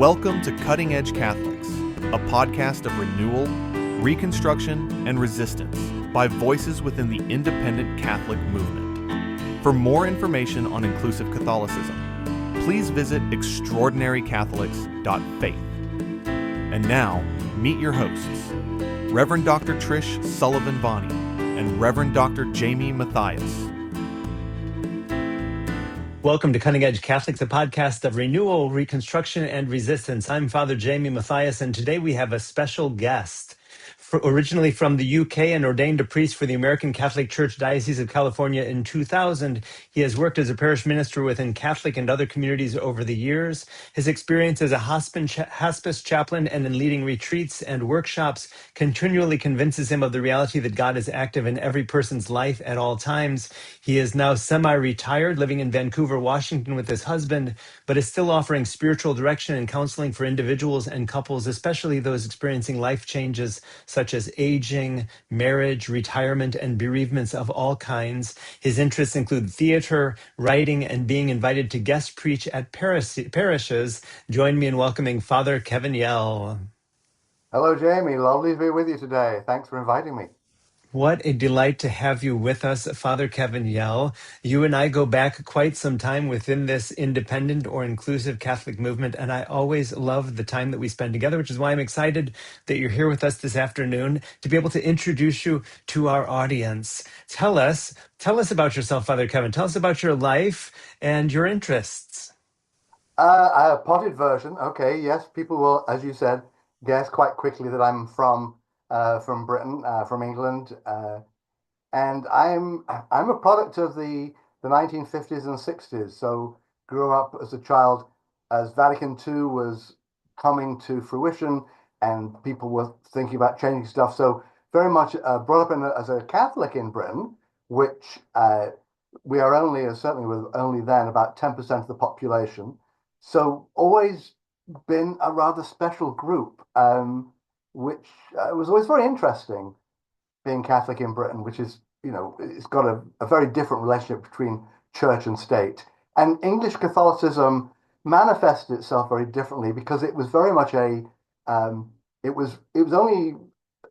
Welcome to Cutting Edge Catholics, a podcast of renewal, reconstruction, and resistance by voices within the independent Catholic movement. For more information on inclusive Catholicism, please visit extraordinarycatholics.faith. And now, meet your hosts, Reverend Dr. Trish Sullivan-Bonney and Reverend Dr. Jayme Matthias. Welcome to Cutting Edge Catholics, a podcast of renewal, reconstruction, and resistance. I'm Father Jayme Matthias, and today we have a special guest. Originally from the UK and ordained a priest for the American Catholic Church Diocese of California in 2000, he has worked as a parish minister within Catholic and other communities over the years. His experience as a hospice chaplain and in leading retreats and workshops continually convinces him of the reality that God is active in every person's life at all times. He is now semi-retired, living in Vancouver, Washington with his husband, but is still offering spiritual direction and counseling for individuals and couples, especially those experiencing life changes such as aging, marriage, retirement, and bereavements of all kinds. His interests include theater, writing, and being invited to guest preach at parishes. Join me in welcoming Father Kevin Yell. Hello, Jayme. Lovely to be with you today. Thanks for inviting me. What a delight to have you with us, Father Kevin Yell. You and I go back quite some time within this independent or inclusive Catholic movement, and I always love the time that we spend together, which is why I'm excited that you're here with us this afternoon to be able to introduce you to our audience. Tell us about yourself, Father Kevin. Tell us about your life and your interests. A potted version. Okay, yes, people will, as you said, guess quite quickly that I'm from Britain, from England, and I'm a product of the 1950s and 60s. So grew up as a child as Vatican II was coming to fruition, and people were thinking about changing stuff. So very much brought up as a Catholic in Britain, which we are only, certainly with only then about 10% of the population. So always been a rather special group. Which was always very interesting, being Catholic in Britain, which is, it's got a very different relationship between church and state. And English Catholicism manifested itself very differently because it was very much it was only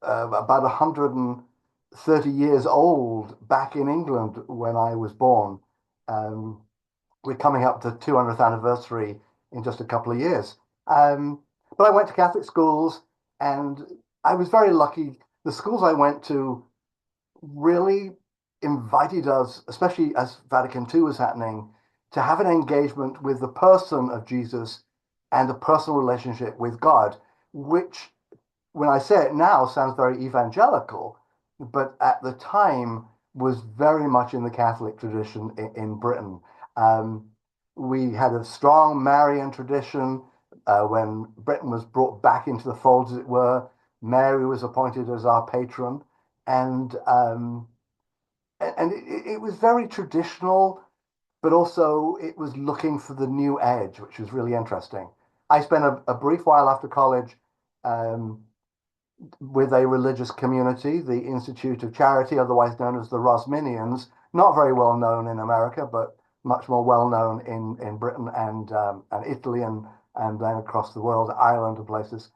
about 130 years old back in England when I was born. We're coming up to the 200th anniversary in just a couple of years. But I went to Catholic schools, and I was very lucky. The schools I went to really invited us, especially as Vatican II was happening, to have an engagement with the person of Jesus and a personal relationship with God, which, when I say it now, sounds very evangelical, but at the time was very much in the Catholic tradition in Britain. We had a strong Marian tradition. When Britain was brought back into the fold, as it were, Mary was appointed as our patron, and it was very traditional, but also it was looking for the new edge, which was really interesting. I spent a brief while after college with a religious community, the Institute of Charity, otherwise known as the Rosminians, not very well known in America, but much more well known in Britain and Italy and then across the world, Ireland and places.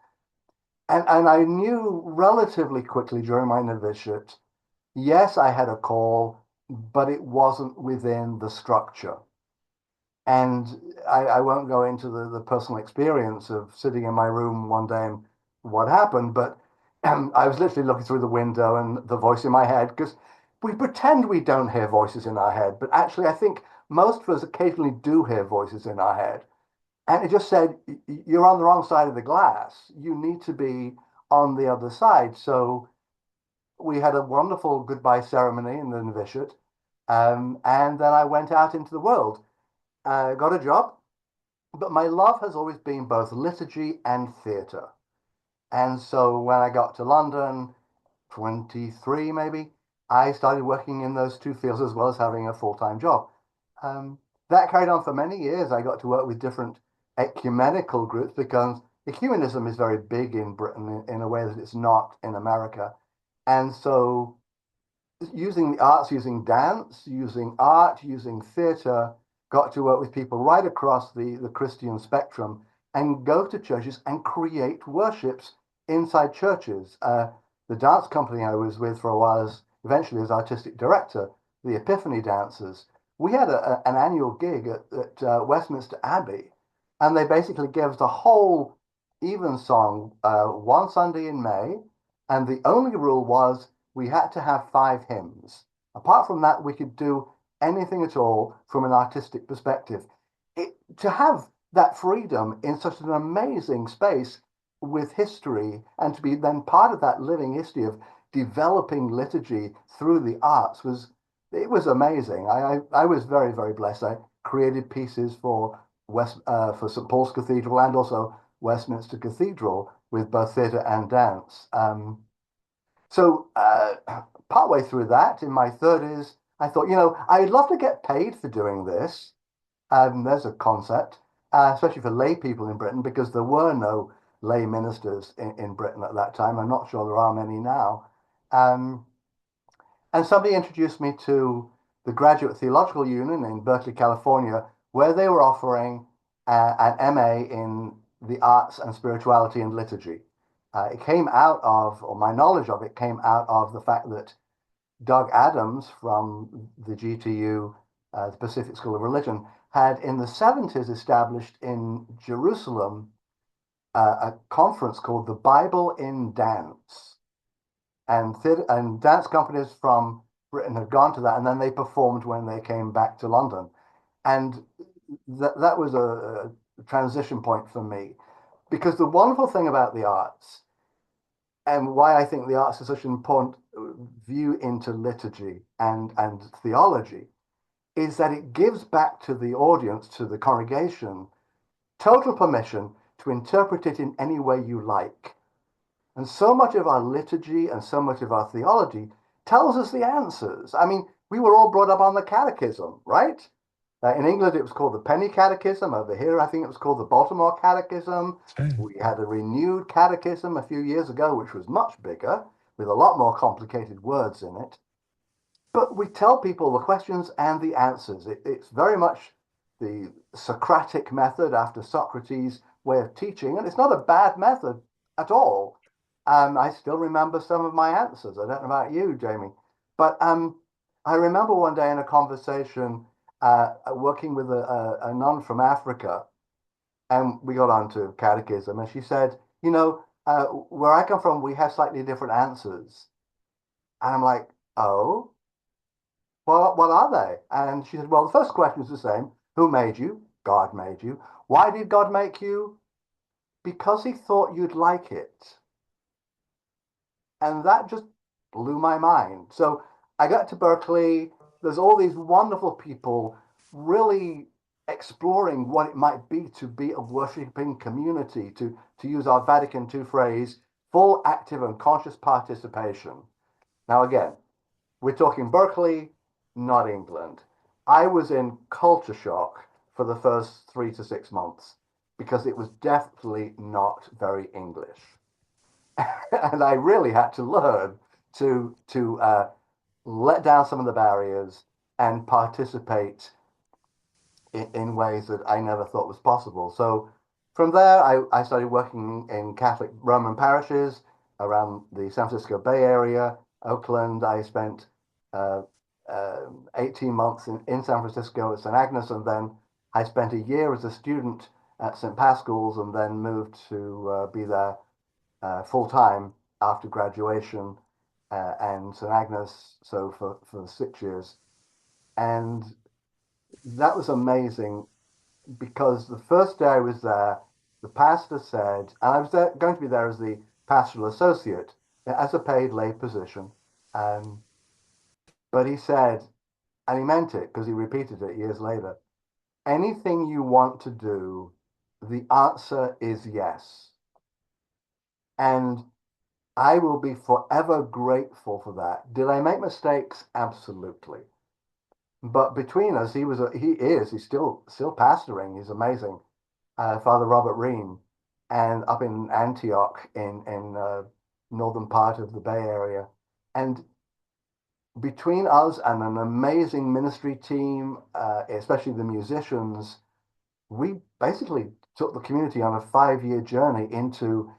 And I knew relatively quickly during my novitiate, yes, I had a call, but it wasn't within the structure. And I won't go into the personal experience of sitting in my room one day and what happened, but I was literally looking through the window and the voice in my head, because we pretend we don't hear voices in our head, but actually I think most of us occasionally do hear voices in our head. And it just said, you're on the wrong side of the glass. You need to be on the other side. So we had a wonderful goodbye ceremony in the novitiate. And then I went out into the world, got a job. But my love has always been both liturgy and theatre. And so when I got to London, 23 maybe, I started working in those two fields as well as having a full-time job. That carried on for many years. I got to work with different ecumenical groups because ecumenism is very big in Britain in a way that it's not in America. And so using the arts, using dance, using art, using theatre, got to work with people right across the Christian spectrum and go to churches and create worships inside churches. The dance company I was with for a while, eventually as artistic director, the Epiphany Dancers, we had an annual gig at Westminster Abbey, and they basically gave us a whole evensong one Sunday in May, and the only rule was we had to have 5 hymns. Apart from that, we could do anything at all from an artistic perspective. To have that freedom in such an amazing space with history, and to be then part of that living history of developing liturgy through the arts was amazing. I was very, very blessed. I created pieces for for St. Paul's Cathedral and also Westminster Cathedral with both theatre and dance. So partway through that, in my 30s, I thought, I'd love to get paid for doing this. There's a concept, especially for lay people in Britain, because there were no lay ministers in Britain at that time. I'm not sure there are many now. And somebody introduced me to the Graduate Theological Union in Berkeley, California, where they were offering an MA in the arts and spirituality and liturgy. It came out of, or my knowledge of it came out of the fact that Doug Adams from the GTU, the Pacific School of Religion, had in the 70s established in Jerusalem a conference called the Bible in Dance. And dance companies from Britain had gone to that, and then they performed when they came back to London. And that was a transition point for me, because the wonderful thing about the arts, and why I think the arts is such an important view into liturgy and theology, is that it gives back to the audience, to the congregation, total permission to interpret it in any way you like. And so much of our liturgy and so much of our theology tells us the answers. I mean, we were all brought up on the catechism, right? In England, it was called the Penny Catechism. Over here, I think it was called the Baltimore Catechism. We had a renewed catechism a few years ago, which was much bigger, with a lot more complicated words in it. But we tell people the questions and the answers. It's very much the Socratic method after Socrates' way of teaching, and it's not a bad method at all. I still remember some of my answers. I don't know about you, Jayme, but I remember one day in a conversation working with a nun from Africa, and we got on to catechism, and she said, where I come from, we have slightly different answers. And I'm like, oh, well, what are they? And she said, well, the first question is the same. Who made you? God made you. Why did God make you? Because he thought you'd like it. And that just blew my mind. So I got to Berkeley. There's all these wonderful people really exploring what it might be to be a worshiping community, to use our Vatican II phrase, full, active, and conscious participation. Now, again, we're talking Berkeley, not England. I was in culture shock for the first 3 to 6 months because it was definitely not very English. And I really had to learn to let down some of the barriers and participate in ways that I never thought was possible. So from there, I started working in Catholic Roman parishes around the San Francisco Bay Area, Oakland. I spent 18 months in San Francisco at St. Agnes, and then I spent a year as a student at St. Pascal's, and then moved to be there full time after graduation, and St. Agnes, so for 6 years. And that was amazing, because the first day I was there, the pastor said, and I was going to be there as the pastoral associate, as a paid lay position. But he said, and he meant it because he repeated it years later, anything you want to do, the answer is yes. And I will be forever grateful for that. Did I make mistakes? Absolutely. But between us, he's still pastoring. He's amazing. Father Robert Ream, and up in Antioch in northern part of the Bay Area. And between us and an amazing ministry team, especially the musicians, we basically took the community on a 5-year journey into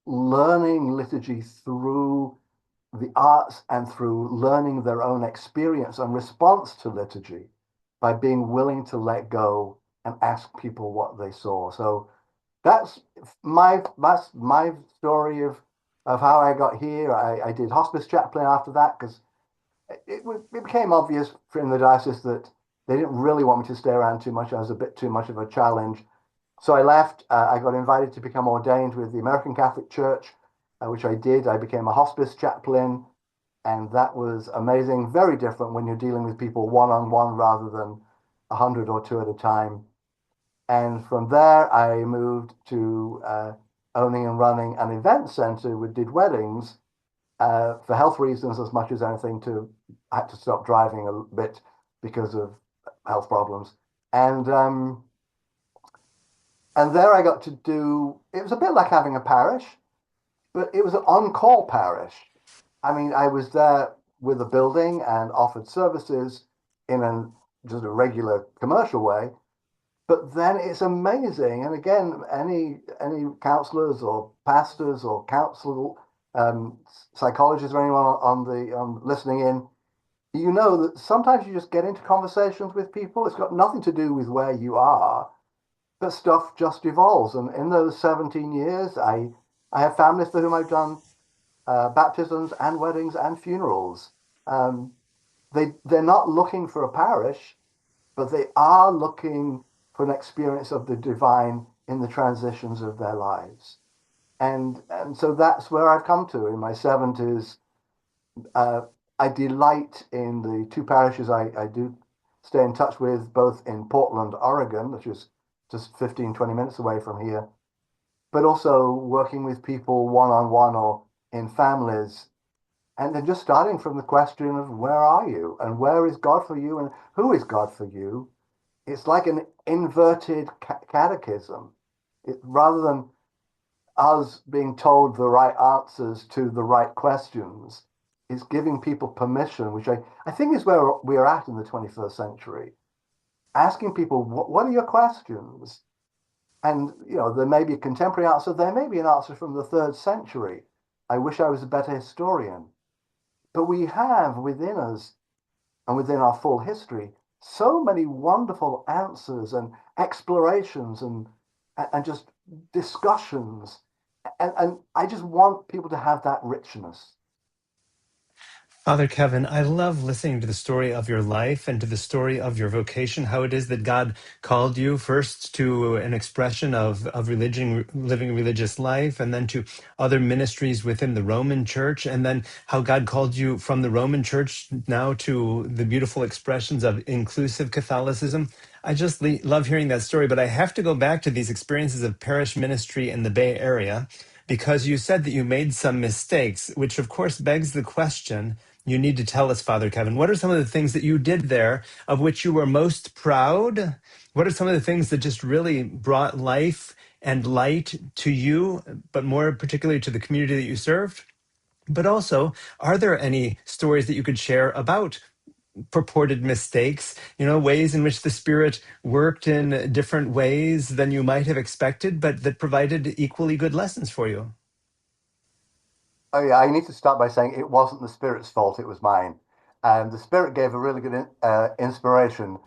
learning liturgy through the arts and through learning their own experience and response to liturgy by being willing to let go and ask people what they saw. So that's my story of how I got here. I did hospice chaplain after that because it became obvious in the diocese that they didn't really want me to stay around too much. I was a bit too much of a challenge. So I left. I got invited to become ordained with the American Catholic Church, which I did. I became a hospice chaplain, and that was amazing. Very different when you're dealing with people one on one rather than 100 or two at a time. And from there, I moved to owning and running an event center. We did weddings for health reasons as much as anything. I had to stop driving a bit because of health problems. And there I got to do. It was a bit like having a parish, but it was an on-call parish. I mean, I was there with a building and offered services in just a regular commercial way. But then it's amazing. And again, any counselors or pastors or psychologists or anyone on listening in, you know that sometimes you just get into conversations with people. It's got nothing to do with where you are, but stuff just evolves. And in those 17 years, I have families for whom I've done baptisms and weddings and funerals. Um, they're not looking for a parish, but they are looking for an experience of the divine in the transitions of their lives. And so that's where I've come to in my 70s. Uh, I delight in the two parishes I do stay in touch with, both in Portland, Oregon, which is just 15, 20 minutes away from here, but also working with people one on one or in families. And then just starting from the question of where are you and where is God for you and who is God for you? It's like an inverted catechism. Rather than us being told the right answers to the right questions, it's giving people permission, which I think is where we are at in the 21st century. Asking people, what are your questions? And, there may be a contemporary answer. There may be an answer from the 3rd century. I wish I was a better historian. But we have within us and within our full history so many wonderful answers and explorations and just discussions. And I just want people to have that richness. Father Kevin, I love listening to the story of your life and to the story of your vocation, how it is that God called you first to an expression of religion, living religious life, and then to other ministries within the Roman Church, and then how God called you from the Roman Church now to the beautiful expressions of inclusive Catholicism. I just love hearing that story, but I have to go back to these experiences of parish ministry in the Bay Area because you said that you made some mistakes, which of course begs the question. You need to tell us, Father Kevin, what are some of the things that you did there of which you were most proud? What are some of the things that just really brought life and light to you, but more particularly to the community that you served? But also, are there any stories that you could share about purported mistakes, ways in which the Spirit worked in different ways than you might have expected, but that provided equally good lessons for you? Oh yeah, I need to start by saying it wasn't the Spirit's fault, it was mine. And the Spirit gave a really good inspiration.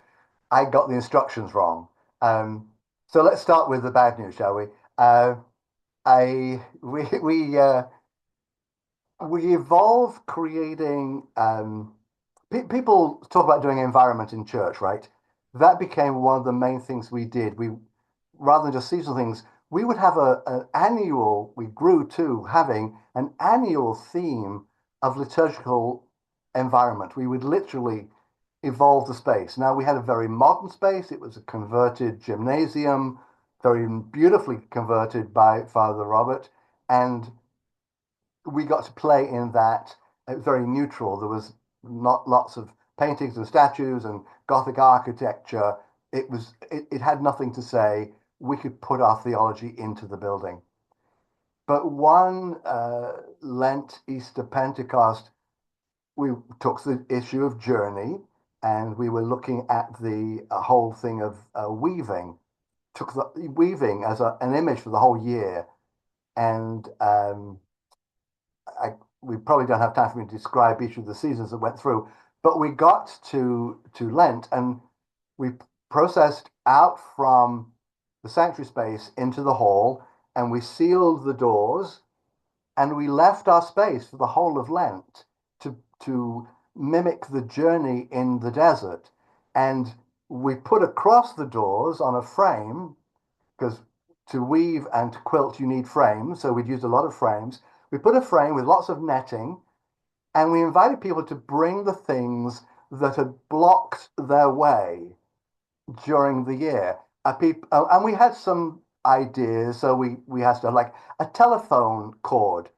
I got the instructions wrong. Um, so let's start with the bad news, shall we? I we evolved creating people talk about doing environment in church, right? That became one of the main things we did. We rather than just seasonal things, we would have an annual, we grew to having an annual theme of liturgical environment. We would literally evolve the space. Now we had a very modern space. It was a converted gymnasium, very beautifully converted by Father Robert. And we got to play in that. It was very neutral. There was not lots of paintings and statues and Gothic architecture. It had nothing to say. We could put our theology into the building. But one Lent, Easter, Pentecost, we took the issue of journey, and we were looking at the whole thing of weaving. took the weaving as an image for the whole year, and we probably don't have time for me to describe each of the seasons that went through, but we got to Lent, and we processed out from the sanctuary space into the hall, and we sealed the doors, and we left our space for the whole of Lent to mimic the journey in the desert. And we put across the doors on a frame, because to weave and to quilt you need frames, so we'd used a lot of frames. We put a frame with lots of netting, and we invited people to bring the things that had blocked their way during the year. And we had some ideas. So we had stuff like a telephone cord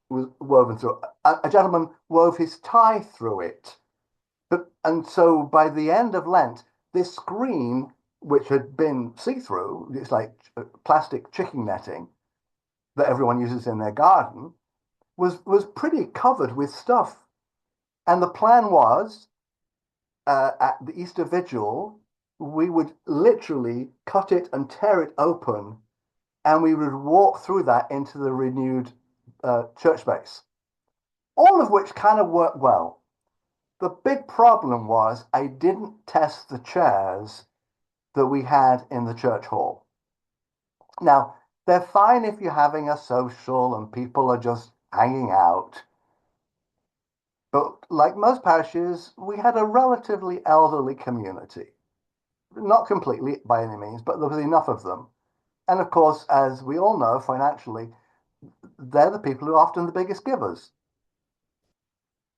was woven through. A gentleman wove his tie through it. And so by the end of Lent, this screen, which had been see-through, it's like plastic chicken netting that everyone uses in their garden, was pretty covered with stuff. And the plan was, at the Easter Vigil, we would literally cut it and tear it open, and we would walk through that into the renewed church space. All of which kind of worked well. The big problem was I didn't test the chairs that we had in the church hall. Now, they're fine if you're having a social and people are just hanging out. But like most parishes, we had a relatively elderly community. Not completely by any means, but there was enough of them. And of course, as we all know, financially, they're the people who are often the biggest givers.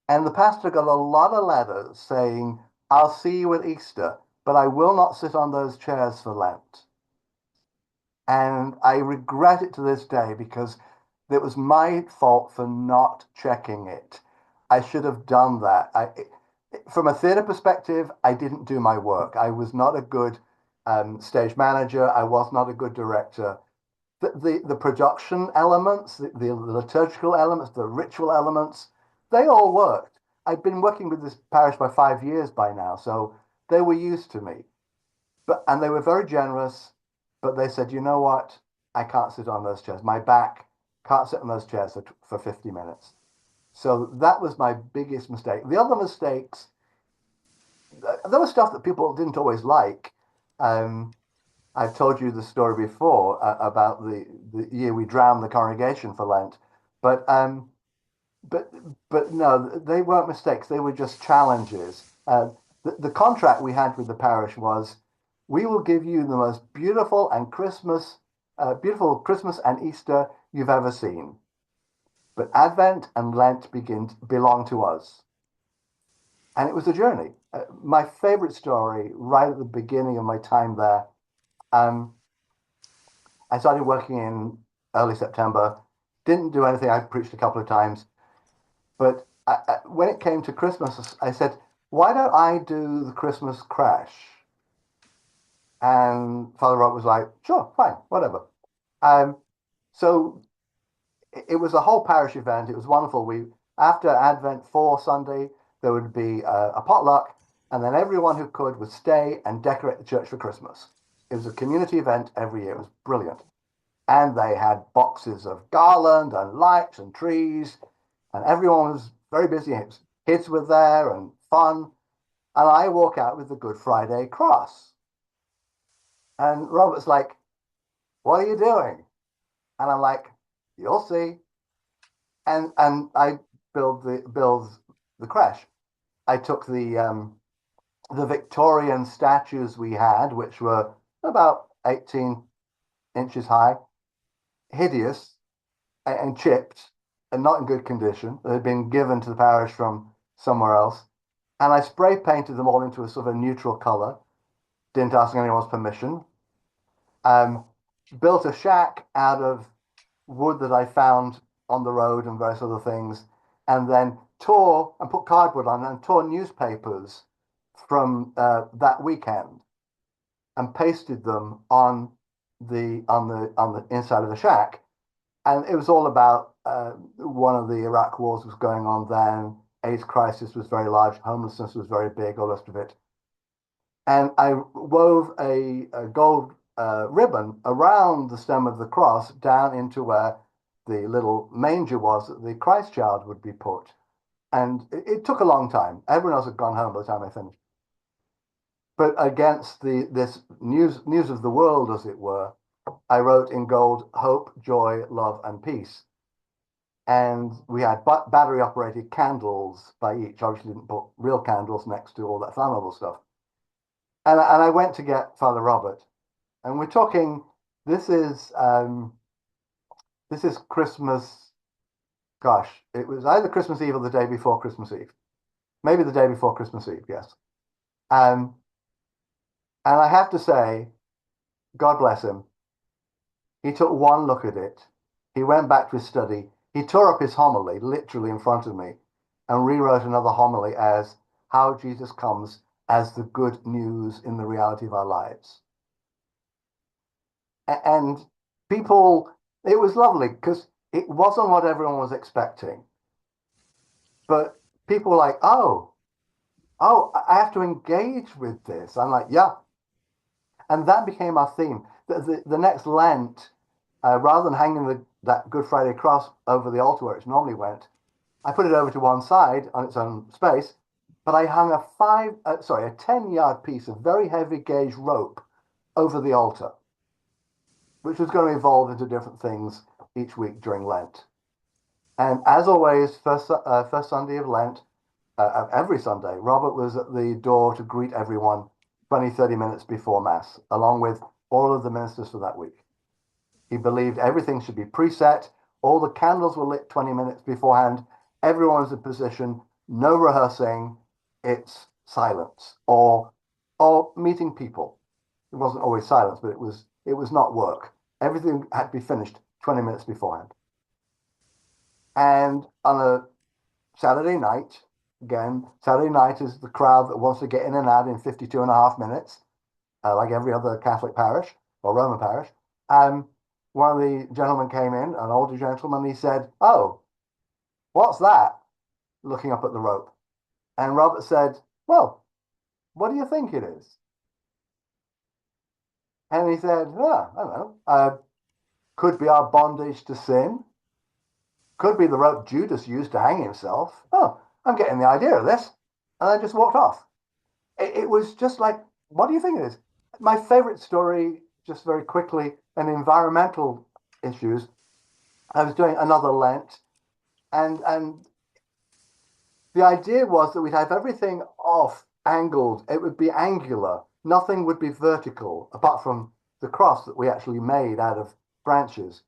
And the pastor got a lot of letters saying, I'll see you at Easter, but I will not sit on those chairs for Lent. And I regret it to this day because it was my fault for not checking it. I should have done that. From a theatre perspective, I didn't do my work. I was not a good stage manager. I was not a good director. The production elements, the liturgical elements, the ritual elements, they all worked. I'd been working with this parish by 5 years by now, so they were used to me. And they were very generous, but they said, you know what? I can't sit on those chairs. My back can't sit on those chairs for 50 minutes. So that was my biggest mistake. The other mistakes, there was stuff that people didn't always like. I've told you the story before about the year we drowned the congregation for Lent, but but but no, they weren't mistakes. They were just challenges. The contract we had with the parish was, we will give you the most beautiful beautiful Christmas and Easter you've ever seen. But Advent and Lent belong to us. And it was a journey. My favorite story, right at the beginning of my time there, I started working in early September, didn't do anything. I preached a couple of times. But when it came to Christmas, I said, why don't I do the Christmas crash? And Father Rob was like, sure, fine, whatever. So it was a whole parish event. It was wonderful. After Advent 4 Sunday, there would be a potluck, and then everyone who could would stay and decorate the church for Christmas. It was a community event every year. It was brilliant. And they had boxes of garland and lights and trees, and everyone was very busy. Kids were there and fun. And I walk out with the Good Friday cross. And Robert's like, what are you doing? And I'm like, you'll see. And I build the crash. I took the Victorian statues we had, which were about 18 inches high, hideous and chipped and not in good condition. They had been given to the parish from somewhere else. And I spray painted them all into a sort of a neutral color. Didn't ask anyone's permission. Built a shack out of wood that I found on the road and various other things, and then tore and put cardboard on and tore newspapers from that weekend and pasted them on the inside of the shack. And it was all about one of the Iraq wars was going on then. AIDS crisis was very large. Homelessness was very big. All the rest of it. And I wove a gold ribbon around the stem of the cross down into where the little manger was that the Christ child would be put. And it took a long time. Everyone else had gone home by the time I finished. But against this news of the world, as it were, I wrote in gold, hope, joy, love, and peace. And we had battery-operated candles by each. Obviously didn't put real candles next to all that flammable stuff. And I went to get Father Robert. And we're talking, this is Christmas, gosh, it was either Christmas Eve or the day before Christmas Eve. Maybe the day before Christmas Eve, yes. And I have to say, God bless him. He took one look at it. He went back to his study. He tore up his homily, literally in front of me, and rewrote another homily as how Jesus comes as the good news in the reality of our lives. And people, it was lovely because it wasn't what everyone was expecting. But people were like, oh, I have to engage with this. I'm like, yeah. And that became our theme. The next Lent, rather than hanging that Good Friday cross over the altar where it normally went, I put it over to one side on its own space, but I hung a 10-yard piece of very heavy gauge rope over the altar, which was going to evolve into different things each week during Lent. And as always, first Sunday of Lent, every Sunday, Robert was at the door to greet everyone 20, 30 minutes before Mass, along with all of the ministers for that week. He believed everything should be preset. All the candles were lit 20 minutes beforehand. Everyone's in position, no rehearsing. It's silence or meeting people. It wasn't always silence, but it was not work. Everything had to be finished 20 minutes beforehand. And on a Saturday night, again, Saturday night is the crowd that wants to get in and out in 52 and a half minutes, like every other Catholic parish or Roman parish. One of the gentlemen came in, an older gentleman, he said, oh, what's that? Looking up at the rope. And Robert said, well, what do you think it is? And he said, oh, I don't know. Could be our bondage to sin. Could be the rope Judas used to hang himself. Oh, I'm getting the idea of this. And I just walked off. It was just like, what do you think it is? My favorite story, just very quickly, and environmental issues. I was doing another Lent, and the idea was that we'd have everything off angled. It would be angular. Nothing would be vertical, apart from the cross that we actually made out of branches.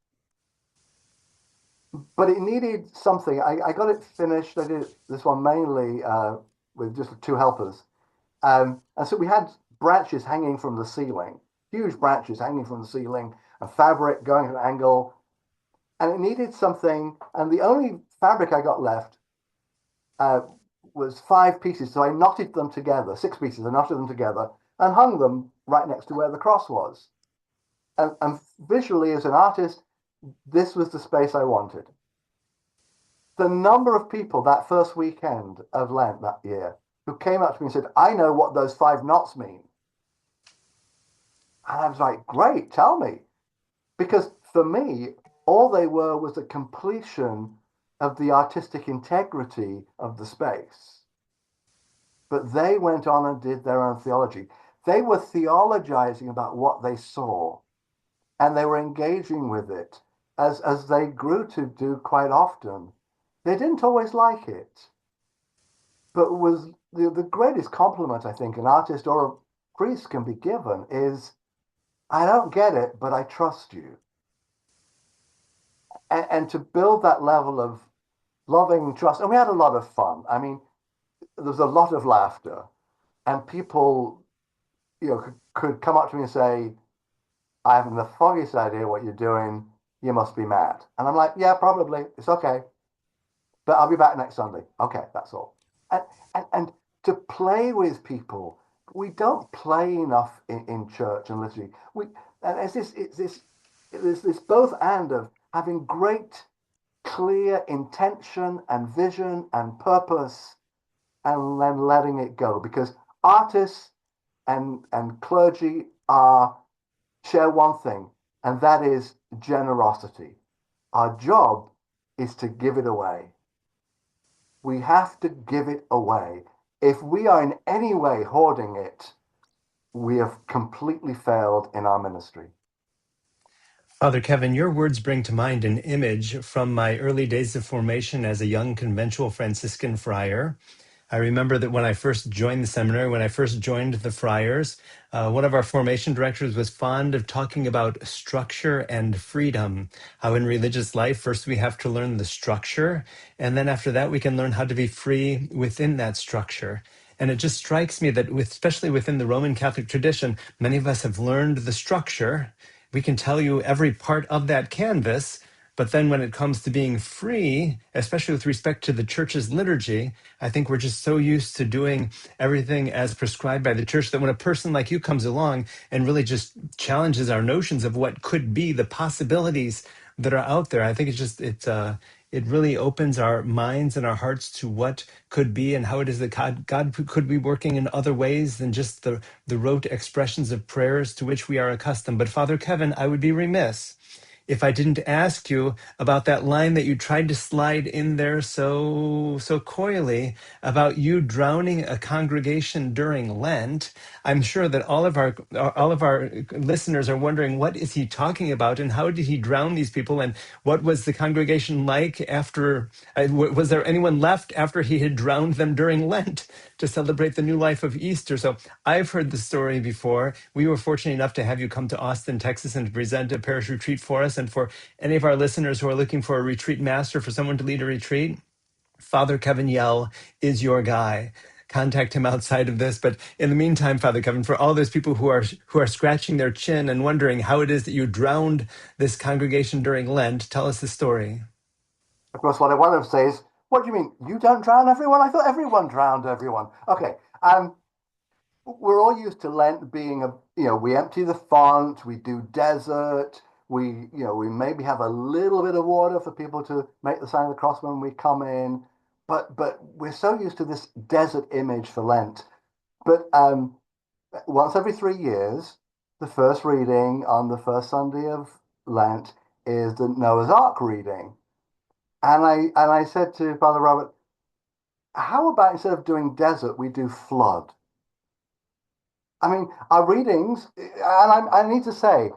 But it needed something. I got it finished. I did this one mainly with just 2 helpers. And so we had branches hanging from the ceiling, huge branches hanging from the ceiling, a fabric going at an angle. And it needed something. And the only fabric I got left was 5 pieces. So I knotted them together, 6 pieces. I knotted them together and hung them right next to where the cross was. And visually, as an artist, this was the space I wanted. The number of people that first weekend of Lent that year who came up to me and said, I know what those 5 knots mean. And I was like, great, tell me. Because for me, all they were was the completion of the artistic integrity of the space. But they went on and did their own theology. They were theologizing about what they saw, and they were engaging with it as they grew to do quite often. They didn't always like it, but was the greatest compliment I think an artist or a priest can be given is, I don't get it, but I trust you. And to build that level of loving trust, and we had a lot of fun. I mean, there was a lot of laughter, and people, could come up to me and say, I haven't the foggiest idea what you're doing. You must be mad. And I'm like, yeah, probably. It's okay. But I'll be back next Sunday. Okay, that's all. And to play with people, we don't play enough in church and liturgy. And it's this both and of having great, clear intention and vision and purpose, and then letting it go. Because artists and clergy are share one thing, and that is generosity. Our job is to give it away. We have to give it away. If we are in any way hoarding it, we have completely failed in our ministry. Father Kevin, your words bring to mind an image from my early days of formation as a young conventual Franciscan friar. I remember that when I first joined the seminary, when I first joined the friars, one of our formation directors was fond of talking about structure and freedom. How in religious life, first we have to learn the structure, and then after that we can learn how to be free within that structure. And it just strikes me that, especially within the Roman Catholic tradition, many of us have learned the structure. We can tell you every part of that canvas, but then when it comes to being free, especially with respect to the church's liturgy, I think we're just so used to doing everything as prescribed by the church that when a person like you comes along and really just challenges our notions of what could be, the possibilities that are out there, I think it really opens our minds and our hearts to what could be and how it is that God could be working in other ways than just the rote expressions of prayers to which we are accustomed. But Father Kevin, I would be remiss if I didn't ask you about that line that you tried to slide in there so coyly about you drowning a congregation during Lent. I'm sure that all of our listeners are wondering, what is he talking about and how did he drown these people, and what was the congregation like after? Was there anyone left after he had drowned them during Lent to celebrate the new life of Easter? So I've heard the story before. We were fortunate enough to have you come to Austin, Texas, and to present a parish retreat for us. And for any of our listeners who are looking for a retreat master, for someone to lead a retreat, Father Kevin Yell is your guy. Contact him outside of this. But in the meantime, Father Kevin, for all those people who are scratching their chin and wondering how it is that you drowned this congregation during Lent, tell us the story. Of course, what I want to say is, what do you mean? You don't drown everyone? I thought everyone drowned everyone. Okay. We're all used to Lent being we empty the font, we do desert, we maybe have a little bit of water for people to make the sign of the cross when we come in, but we're so used to this desert image for Lent. But once every 3 years, the first reading on the first Sunday of Lent is the Noah's Ark reading, and I said to Father Robert, how about instead of doing desert, we do flood? I mean, our readings, and I need to say,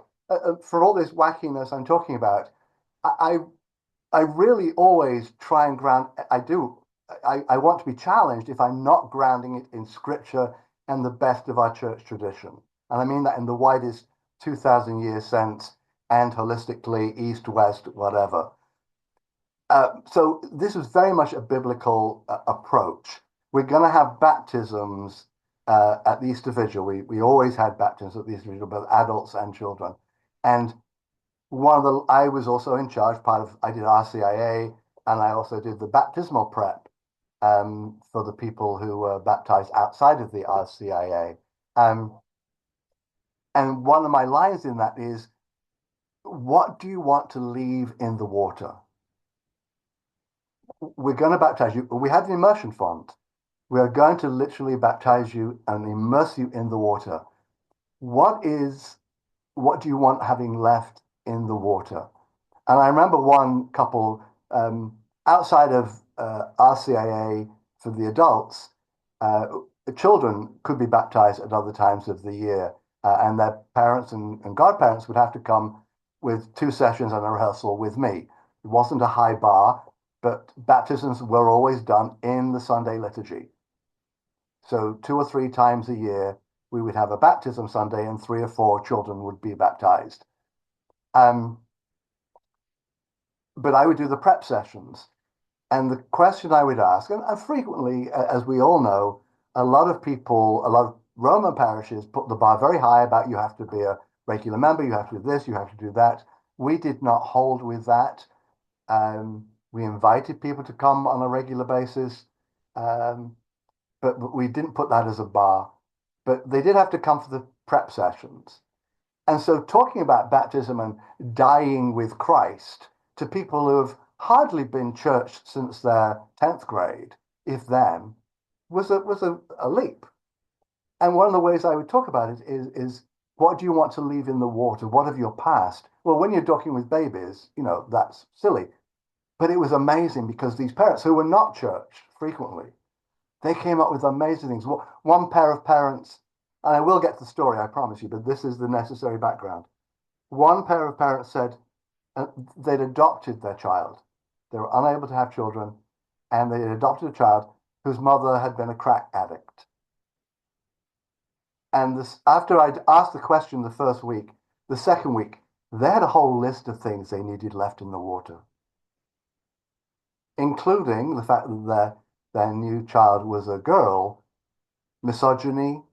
for all this wackiness I'm talking about, I, I really always try and ground. I do. I want to be challenged if I'm not grounding it in Scripture and the best of our church tradition, and I mean that in the widest 2,000 year sense and holistically, East, West, whatever. So this is very much a biblical approach. We're going to have baptisms at the Easter Vigil. We always had baptisms at the Easter Vigil, both adults and children. And I was also in charge. I did RCIA, and I also did the baptismal prep for the people who were baptized outside of the RCIA. And one of my lines in that is, what do you want to leave in the water? We're going to baptize you. We have an immersion font. We are going to literally baptize you and immerse you in the water. What do you want having left in the water? And I remember one couple outside of RCIA for the adults, children could be baptized at other times of the year, and their parents and godparents would have to come with 2 sessions and a rehearsal with me. It wasn't a high bar, but baptisms were always done in the Sunday liturgy. So 2 or 3 times a year, we would have a baptism Sunday, and 3 or 4 children would be baptized. But I would do the prep sessions. And the question I would ask, and frequently, as we all know, a lot of Roman parishes put the bar very high about you have to be a regular member, you have to do this, you have to do that. We did not hold with that. We invited people to come on a regular basis, but we didn't put that as a bar. But they did have to come for the prep sessions. And so talking about baptism and dying with Christ to people who have hardly been churched since their 10th grade, if then, was a leap. And one of the ways I would talk about it is what do you want to leave in the water? What of your past? Well, when you're docking with babies, that's silly. But it was amazing because these parents who were not church frequently, they came up with amazing things. One pair of parents, and I will get to the story, I promise you, but this is the necessary background. One pair of parents said they'd adopted their child. They were unable to have children, and they had adopted a child whose mother had been a crack addict. And after I'd asked the question the first week, the second week, they had a whole list of things they needed left in the water, including the fact that their new child was a girl, misogyny,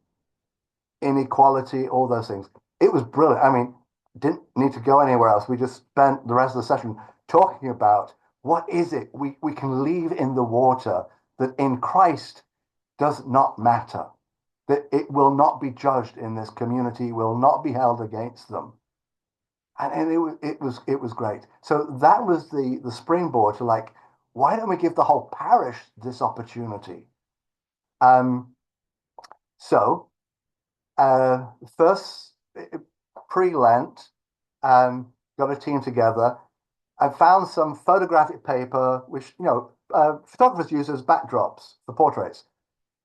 inequality, all those things. It was brilliant. I mean, didn't need to go anywhere else. We just spent the rest of the session talking about what is it we can leave in the water that in Christ does not matter, that it will not be judged in this community, will not be held against them. And it was great. So that was the springboard to like, why don't we give the whole parish this opportunity? So first pre-Lent, got a team together. I found some photographic paper, which photographers use as backdrops for portraits.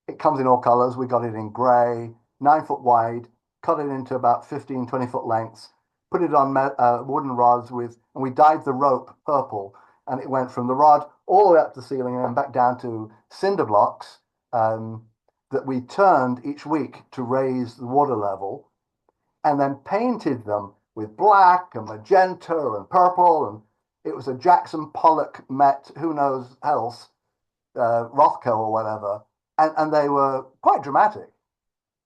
It comes in all colors. We got it in gray, 9 foot wide, cut it into about 15, 20 foot lengths, put it on wooden rods and we dyed the rope purple. And it went from the rod all the way up to the ceiling and then back down to cinder blocks that we turned each week to raise the water level, and then painted them with black and magenta and purple. And it was a Jackson Pollock met who knows else, Rothko or whatever. And they were quite dramatic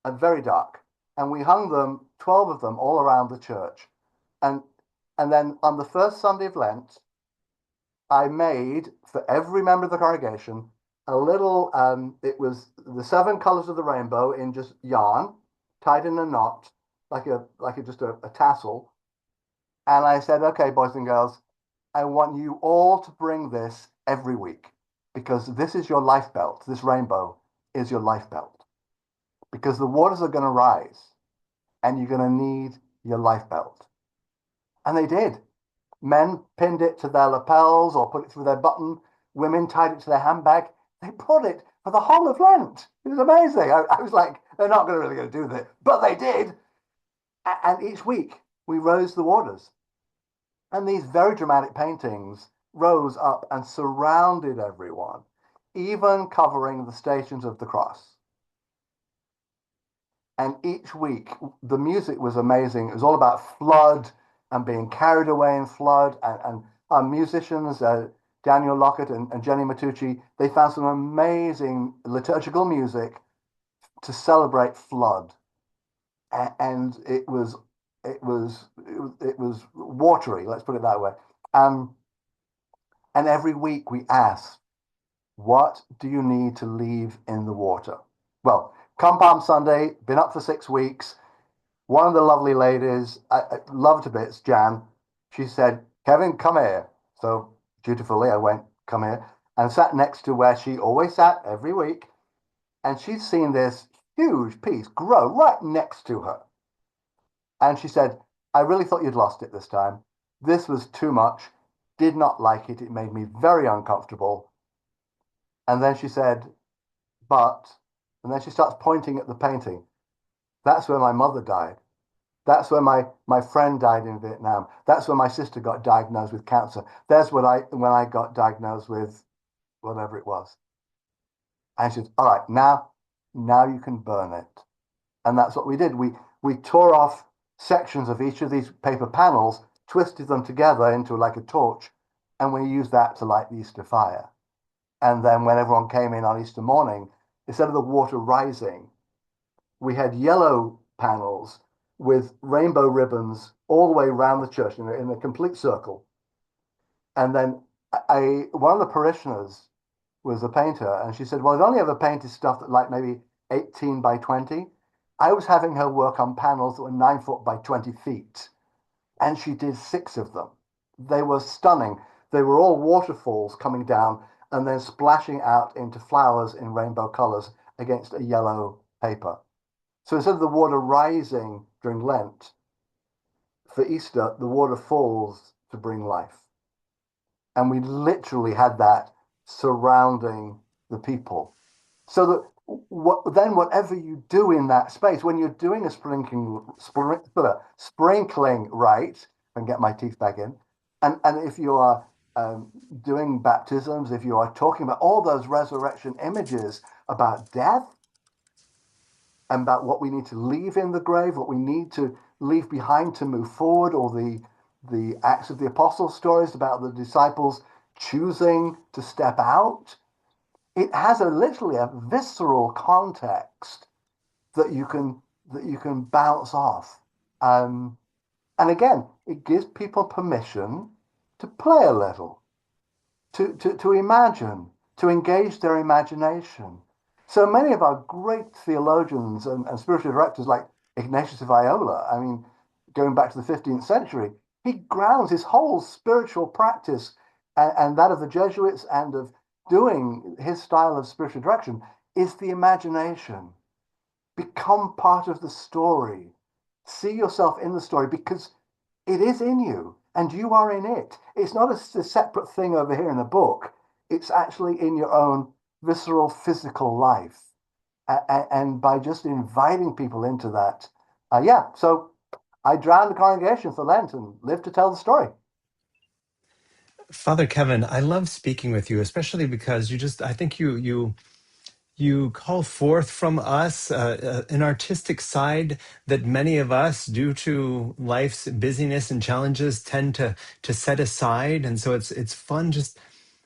and very dark. And we hung them, 12 of them, all around the church. And then on the first Sunday of Lent, I made for every member of the congregation a little, it was the 7 colors of the rainbow in just yarn, tied in a knot, like just a tassel. And I said, okay, boys and girls, I want you all to bring this every week because this is your life belt. This rainbow is your life belt because the waters are going to rise and you're going to need your life belt. And they did. Men pinned it to their lapels or put it through their button. Women tied it to their handbag. They put it for the whole of Lent. It was amazing. I was like, they're not really going to do this, but they did. And each week we rose the waters. And these very dramatic paintings rose up and surrounded everyone, even covering the Stations of the Cross. And each week, the music was amazing. It was all about flood and being carried away in flood. And our musicians, Daniel Lockett and Jenny Matucci, they found some amazing liturgical music to celebrate flood. And it was watery, let's put it that way. And every week we asked, what do you need to leave in the water? Well, come Palm Sunday, been up for 6 weeks. One of the lovely ladies, I loved to bits, Jan, she said, Kevin, come here. So dutifully, I went, come here, and sat next to where she always sat every week. And she'd seen this huge piece grow right next to her. And she said, I really thought you'd lost it this time. This was too much. Did not like it. It made me very uncomfortable. And then she said, and then she starts pointing at the painting. That's where my mother died. That's where my friend died in Vietnam. That's where my sister got diagnosed with cancer. That's when I got diagnosed with whatever it was. And she said, all right, now you can burn it. And that's what we did. We tore off sections of each of these paper panels, twisted them together into like a torch, and we used that to light the Easter fire. And then when everyone came in on Easter morning, instead of the water rising, we had yellow panels with rainbow ribbons all the way around the church in a complete circle. And then one of the parishioners was a painter, and she said, well, I've only ever painted stuff that like maybe 18 by 20. I was having her work on panels that were 9 foot by 20 feet. And she did 6 of them. They were stunning. They were all waterfalls coming down and then splashing out into flowers in rainbow colors against a yellow paper. So instead of the water rising during Lent, for Easter, the water falls to bring life. And we literally had that surrounding the people. So that whatever you do in that space, when you're doing a sprinkling rite, and get my teeth back in, and if you are doing baptisms, if you are talking about all those resurrection images about death and about what we need to leave in the grave, what we need to leave behind to move forward, or the Acts of the Apostles stories about the disciples choosing to step out, it has literally a visceral context that you can bounce off. And again, it gives people permission to play a little, to imagine, to engage their imagination. So many of our great theologians and spiritual directors, like Ignatius of Loyola, I mean, going back to the 15th century, he grounds his whole spiritual practice and that of the Jesuits and of doing his style of spiritual direction is the imagination. Become part of the story. See yourself in the story because it is in you and you are in it. It's not a separate thing over here in a book. It's actually in your own visceral physical life. And by just inviting people into that, so I drowned the congregation for Lent and lived to tell the story. Father Kevin, I love speaking with you, especially because I think you call forth from us an artistic side that many of us, due to life's busyness and challenges, tend to set aside. And so it's fun just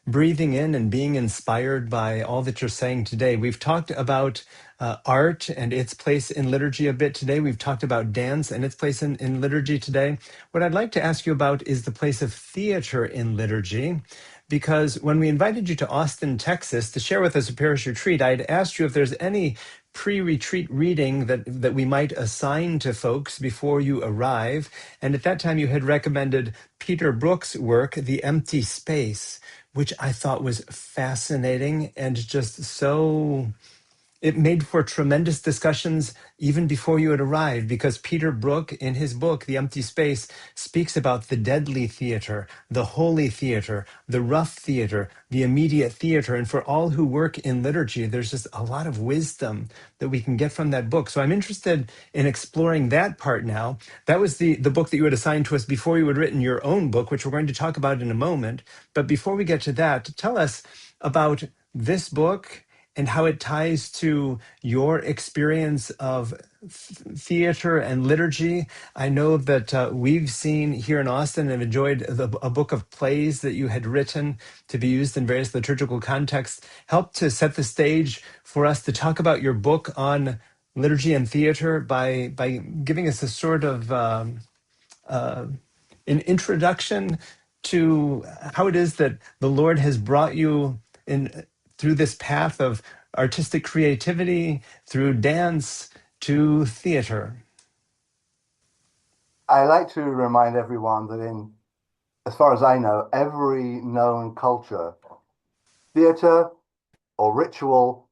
breathing in and being inspired by all that you're saying today. We've talked about art and its place in liturgy a bit today. We've talked about dance and its place in liturgy today. What I'd like to ask you about is the place of theater in liturgy. Because when we invited you to Austin, Texas, to share with us a parish retreat, I'd asked you if there's any pre-retreat reading that we might assign to folks before you arrive. And at that time, you had recommended Peter Brook's work, The Empty Space, which I thought was fascinating and just so... It made for tremendous discussions even before you had arrived, because Peter Brook, in his book, The Empty Space, speaks about the deadly theater, the holy theater, the rough theater, the immediate theater. And for all who work in liturgy, there's just a lot of wisdom that we can get from that book. So I'm interested in exploring that part now. That was the book that you had assigned to us before you had written your own book, which we're going to talk about in a moment. But before we get to that, tell us about this book and how it ties to your experience of theater and liturgy. I know that we've seen here in Austin and have enjoyed a book of plays that you had written to be used in various liturgical contexts. Help to set the stage for us to talk about your book on liturgy and theater by giving us a sort of an introduction to how it is that the Lord has brought you in through this path of artistic creativity, through dance to theater. I like to remind everyone that as far as I know, every known culture, theater or ritual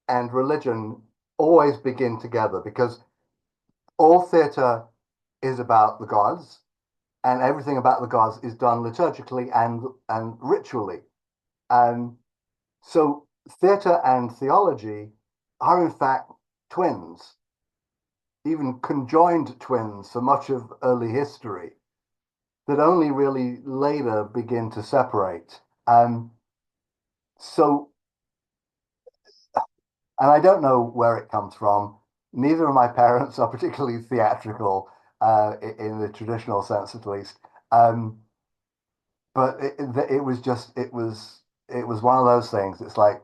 and religion always begin together because all theater is about the gods and everything about the gods is done liturgically and ritually. So theater and theology are in fact twins, even conjoined twins for much of early history that only really later begin to separate. So, and I don't know where it comes from. Neither of my parents are particularly theatrical in the traditional sense, at least. But it was one of those things. It's like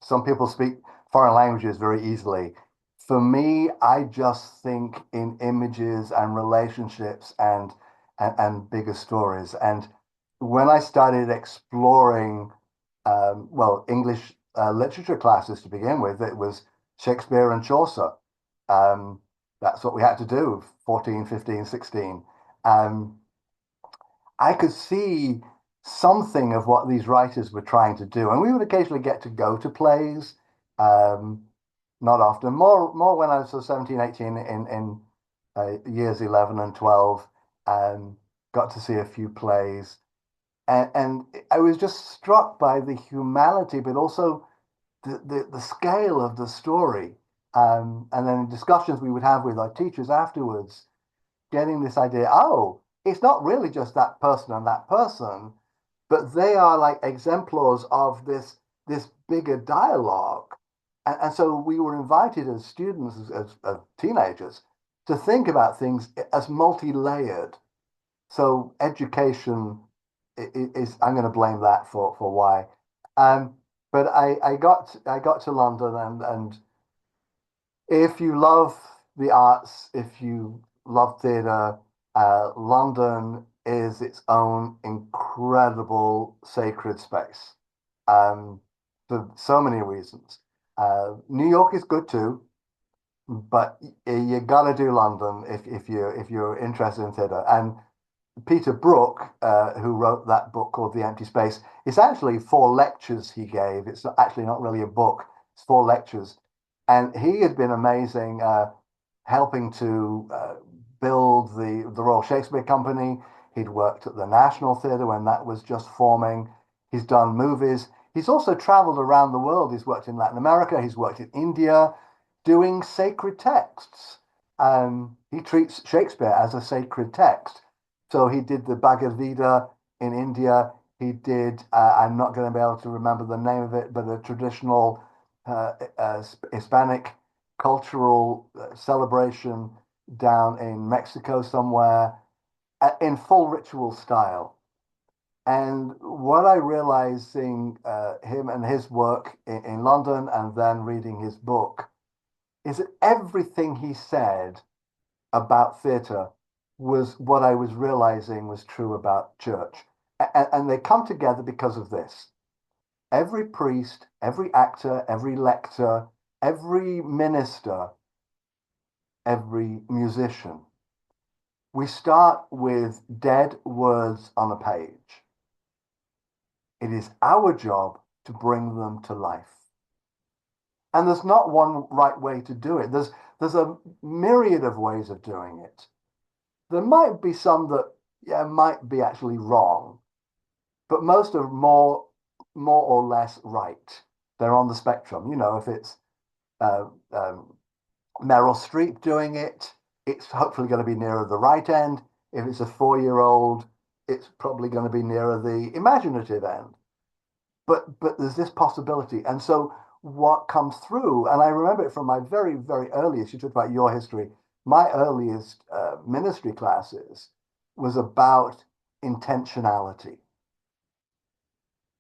some people speak foreign languages very easily. For me, I just think in images and relationships and bigger stories. And when I started exploring, English literature classes to begin with, it was Shakespeare and Chaucer. That's what we had to do, 14, 15, 16. I could see something of what these writers were trying to do. And we would occasionally get to go to plays, not often, more when I was 17, 18 in years 11 and 12, and got to see a few plays. And I was just struck by the humanity, but also the scale of the story. And then in discussions we would have with our teachers afterwards, getting this idea, oh, it's not really just that person and that person, but they are like exemplars of this bigger dialogue. And so we were invited as students, as teenagers, to think about things as multi-layered. So education is I'm going to blame that for why. Um, but I got to London, and if you love the arts, if you love theatre, London is its own incredible sacred space, um, for so many reasons. New York is good too, but you got to do London if you're interested in theatre. And Peter Brook, who wrote that book called The Empty Space, it's actually 4 lectures he gave. It's actually not really a book, it's 4 lectures. And he had been amazing, helping to build the Royal Shakespeare Company. He'd worked at the National Theatre when that was just forming. He's done movies. He's also traveled around the world. He's worked in Latin America, he's worked in India, doing sacred texts. He treats Shakespeare as a sacred text. So he did the Bhagavad Gita in India. He did, I'm not going to be able to remember the name of it, but a traditional Hispanic cultural celebration down in Mexico somewhere, in full ritual style. And what I realized seeing him and his work in London and then reading his book is that everything he said about theatre was what I was realizing was true about church. And they come together because of this. Every priest, every actor, every lector, every minister, every musician, we start with dead words on a page. It is our job to bring them to life. And there's not one right way to do it. There's a myriad of ways of doing it. There might be some that might be actually wrong, but most are more or less right. They're on the spectrum. You know, if it's uh, um, Meryl Streep doing it, it's hopefully going to be nearer the right end. If it's a 4-year-old, it's probably going to be nearer the imaginative end. But there's this possibility. And so what comes through, and I remember it from my very, very earliest, you talked about your history, my earliest ministry classes was about intentionality.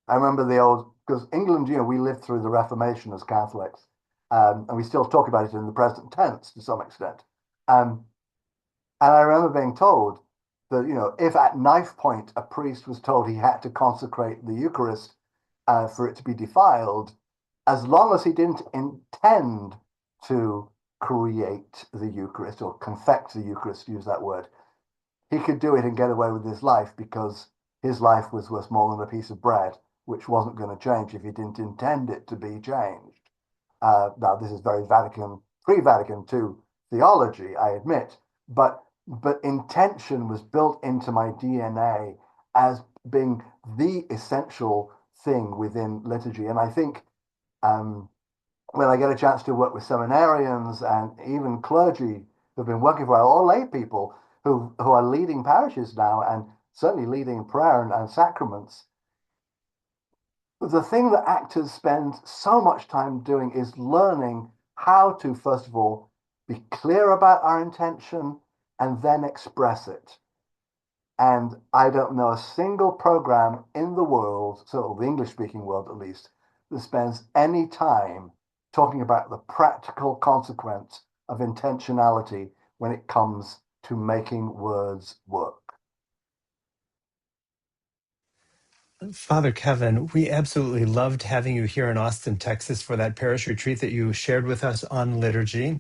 I remember the old, because England, we lived through the Reformation as Catholics, and we still talk about it in the present tense to some extent. Um, and I remember being told that, if at knife point a priest was told he had to consecrate the Eucharist for it to be defiled, as long as he didn't intend to create the Eucharist or confect the Eucharist, use that word, he could do it and get away with his life because his life was worth more than a piece of bread, which wasn't going to change if he didn't intend it to be changed. Now, this is very pre-Vatican II theology, I admit, but intention was built into my DNA as being the essential thing within liturgy. And I think when I get a chance to work with seminarians and even clergy who've been working for a while, or lay people who are leading parishes now and certainly leading prayer and sacraments, the thing that actors spend so much time doing is learning how to, first of all, be clear about our intention and then express it. And I don't know a single program in the world, so the English-speaking world at least, that spends any time talking about the practical consequence of intentionality when it comes to making words work. Father Kevin, we absolutely loved having you here in Austin, Texas for that parish retreat that you shared with us on liturgy.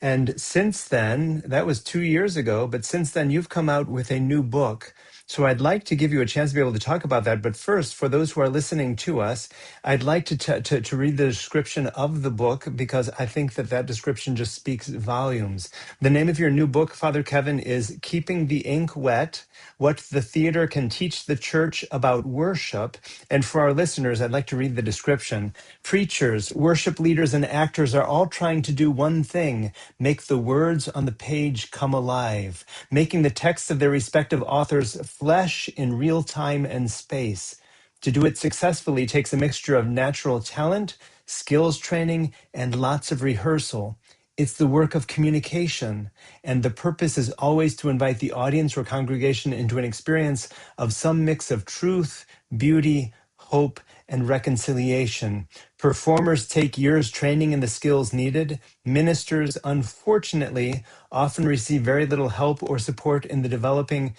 And since then, that was 2 years ago, but since then, you've come out with a new book. So I'd like to give you a chance to be able to talk about that. But first, for those who are listening to us, I'd like to read the description of the book because I think that description just speaks volumes. The name of your new book, Father Kevin, is Keeping the Ink Wet: What the Theater Can Teach the Church About Worship. And for our listeners, I'd like to read the description. Preachers, worship leaders, and actors are all trying to do one thing: make the words on the page come alive, making the texts of their respective authors flesh in real time and space. To do it successfully takes a mixture of natural talent, skills training, and lots of rehearsal. It's the work of communication, and the purpose is always to invite the audience or congregation into an experience of some mix of truth, beauty, hope, and reconciliation. Performers take years training in the skills needed. Ministers, unfortunately, often receive very little help or support in developing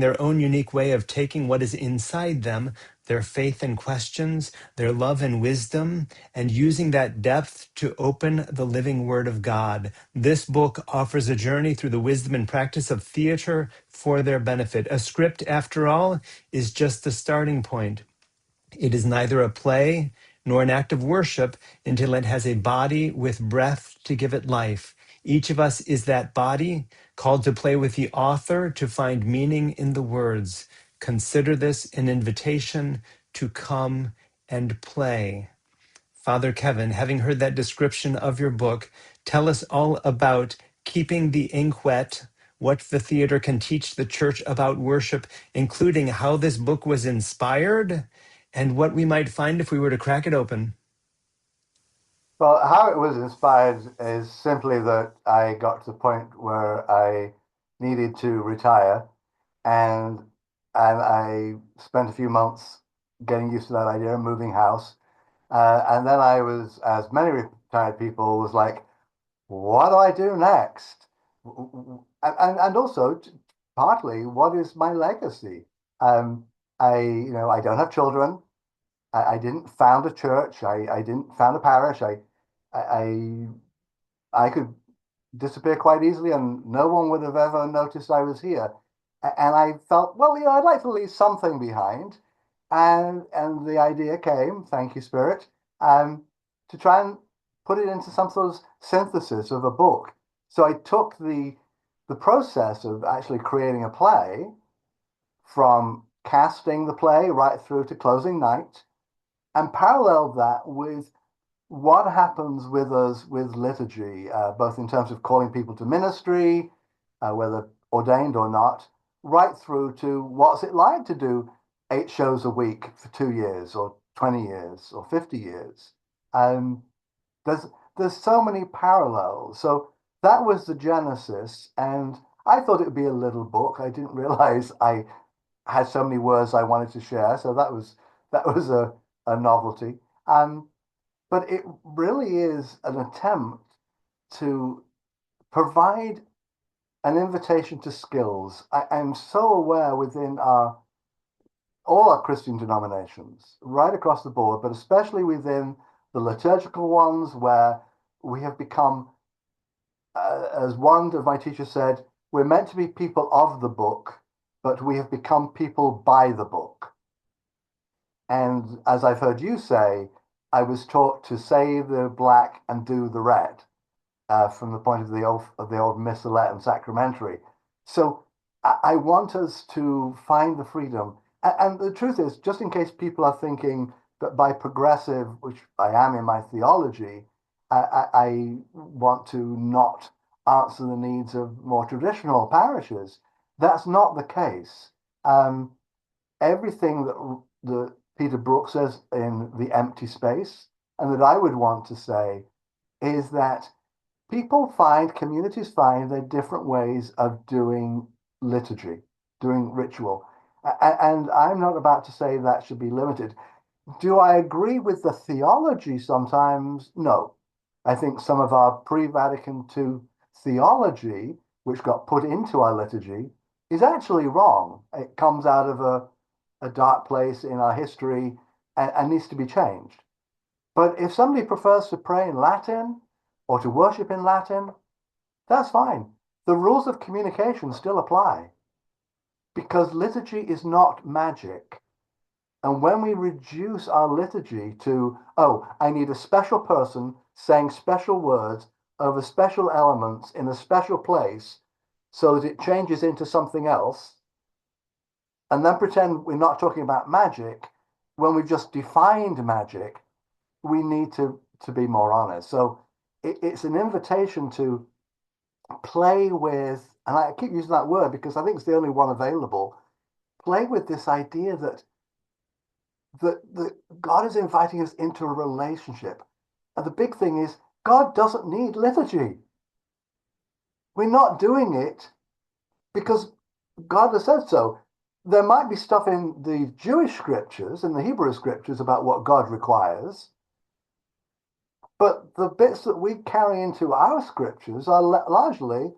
their own unique way of taking what is inside them, their faith and questions, their love and wisdom, and using that depth to open the living Word of God. This book offers a journey through the wisdom and practice of theater for their benefit. A script, after all, is just the starting point. It is neither a play nor an act of worship until it has a body with breath to give it life. Each of us is that body, called to play with the author to find meaning in the words. Consider this an invitation to come and play. Father Kevin, having heard that description of your book, tell us all about Keeping the Ink Wet: What the Theater Can Teach the Church About Worship, including how this book was inspired and what we might find if we were to crack it open. Well, how it was inspired is simply that I got to the point where I needed to retire, and I spent a few months getting used to that idea of moving house. And then I was, as many retired people, was like, what do I do next? And also, partly, what is my legacy? Um, I don't have children. I didn't found a church. I didn't found a parish. I, I could disappear quite easily, and no one would have ever noticed I was here. And I felt, well, I'd like to leave something behind. And the idea came, thank you, Spirit, to try and put it into some sort of synthesis of a book. So I took the process of actually creating a play from casting the play right through to closing night and paralleled that with what happens with us with liturgy, both in terms of calling people to ministry, whether ordained or not, right through to what's it like to do 8 shows a week for 2 years or 20 years or 50 years. Um, there's there's so many parallels. So that was the genesis, and I thought it would be a little book. I didn't realize I had so many words I wanted to share. So that was a novelty. But it really is an attempt to provide an invitation to skills. I'm so aware within all our Christian denominations, right across the board, but especially within the liturgical ones, where we have become, as one of my teachers said, we're meant to be people of the book, but we have become people by the book. And as I've heard you say, I was taught to say the black and do the red, from the point of the old missalette and sacramentary. So I want us to find the freedom. And the truth is, just in case people are thinking that by progressive, which I am in my theology, I want to not answer the needs of more traditional parishes. That's not the case. Everything that Peter Brook says in The Empty Space, and that I would want to say, is that communities find their different ways of doing liturgy, doing ritual. And I'm not about to say that should be limited. Do I agree with the theology sometimes? No. I think some of our pre-Vatican II theology, which got put into our liturgy, is actually wrong. It comes out of a dark place in our history and needs to be changed. But if somebody prefers to pray in Latin or to worship in Latin, That's fine. The rules of communication still apply because liturgy is not magic. And when we reduce our liturgy to, oh, I need a special person saying special words over special elements in a special place so that it changes into something else, and then pretend we're not talking about magic, when we've just defined magic, we need to be more honest. So it's an invitation to play with, and I keep using that word because I think it's the only one available, play with this idea that God is inviting us into a relationship. And the big thing is, God doesn't need liturgy. We're not doing it because God has said so. There might be stuff in the Jewish scriptures, in the Hebrew scriptures, about what God requires, but the bits that we carry into our scriptures are largely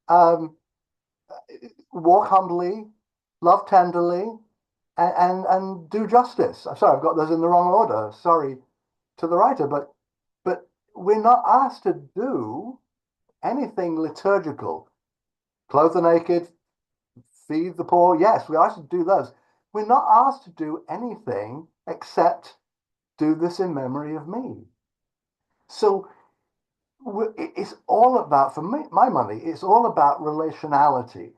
um, walk humbly, love tenderly, and do justice. I'm sorry, I've got those in the wrong order. Sorry to the writer, but we're not asked to do anything liturgical. Clothe the naked, feed the poor. Yes, we're asked to do those. We're not asked to do anything except do this in memory of me. So it's all about, for me, my money, it's all about relationality,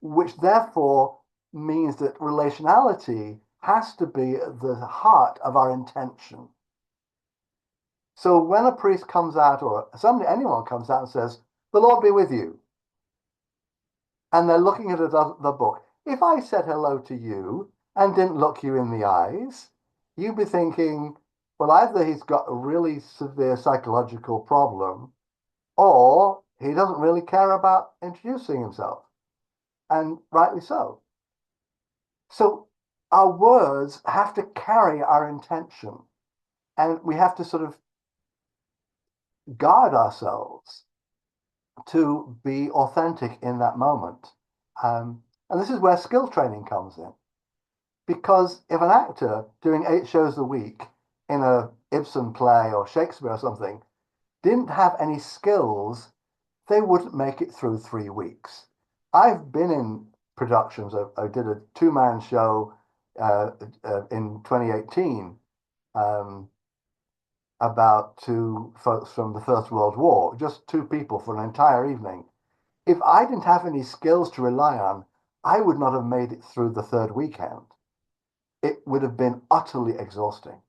which therefore means that relationality has to be at the heart of our intention. So when a priest comes out, or somebody, anyone comes out and says, "The Lord be with you," and they're looking at the book, if I said hello to you and didn't look you in the eyes, you'd be thinking, well, either he's got a really severe psychological problem, or he doesn't really care about introducing himself. And rightly so. So our words have to carry our intention, and we have to sort of guard ourselves to be authentic in that moment. And this is where skill training comes in. Because if an actor doing 8 shows a week in a Ibsen play or Shakespeare or something didn't have any skills, they wouldn't make it through 3 weeks. I've been in productions. I did a 2-man show in 2018 about 2 folks from the First World War, just 2 people for an entire evening. If I didn't have any skills to rely on, I would not have made it through the 3rd weekend. It would have been utterly exhausting.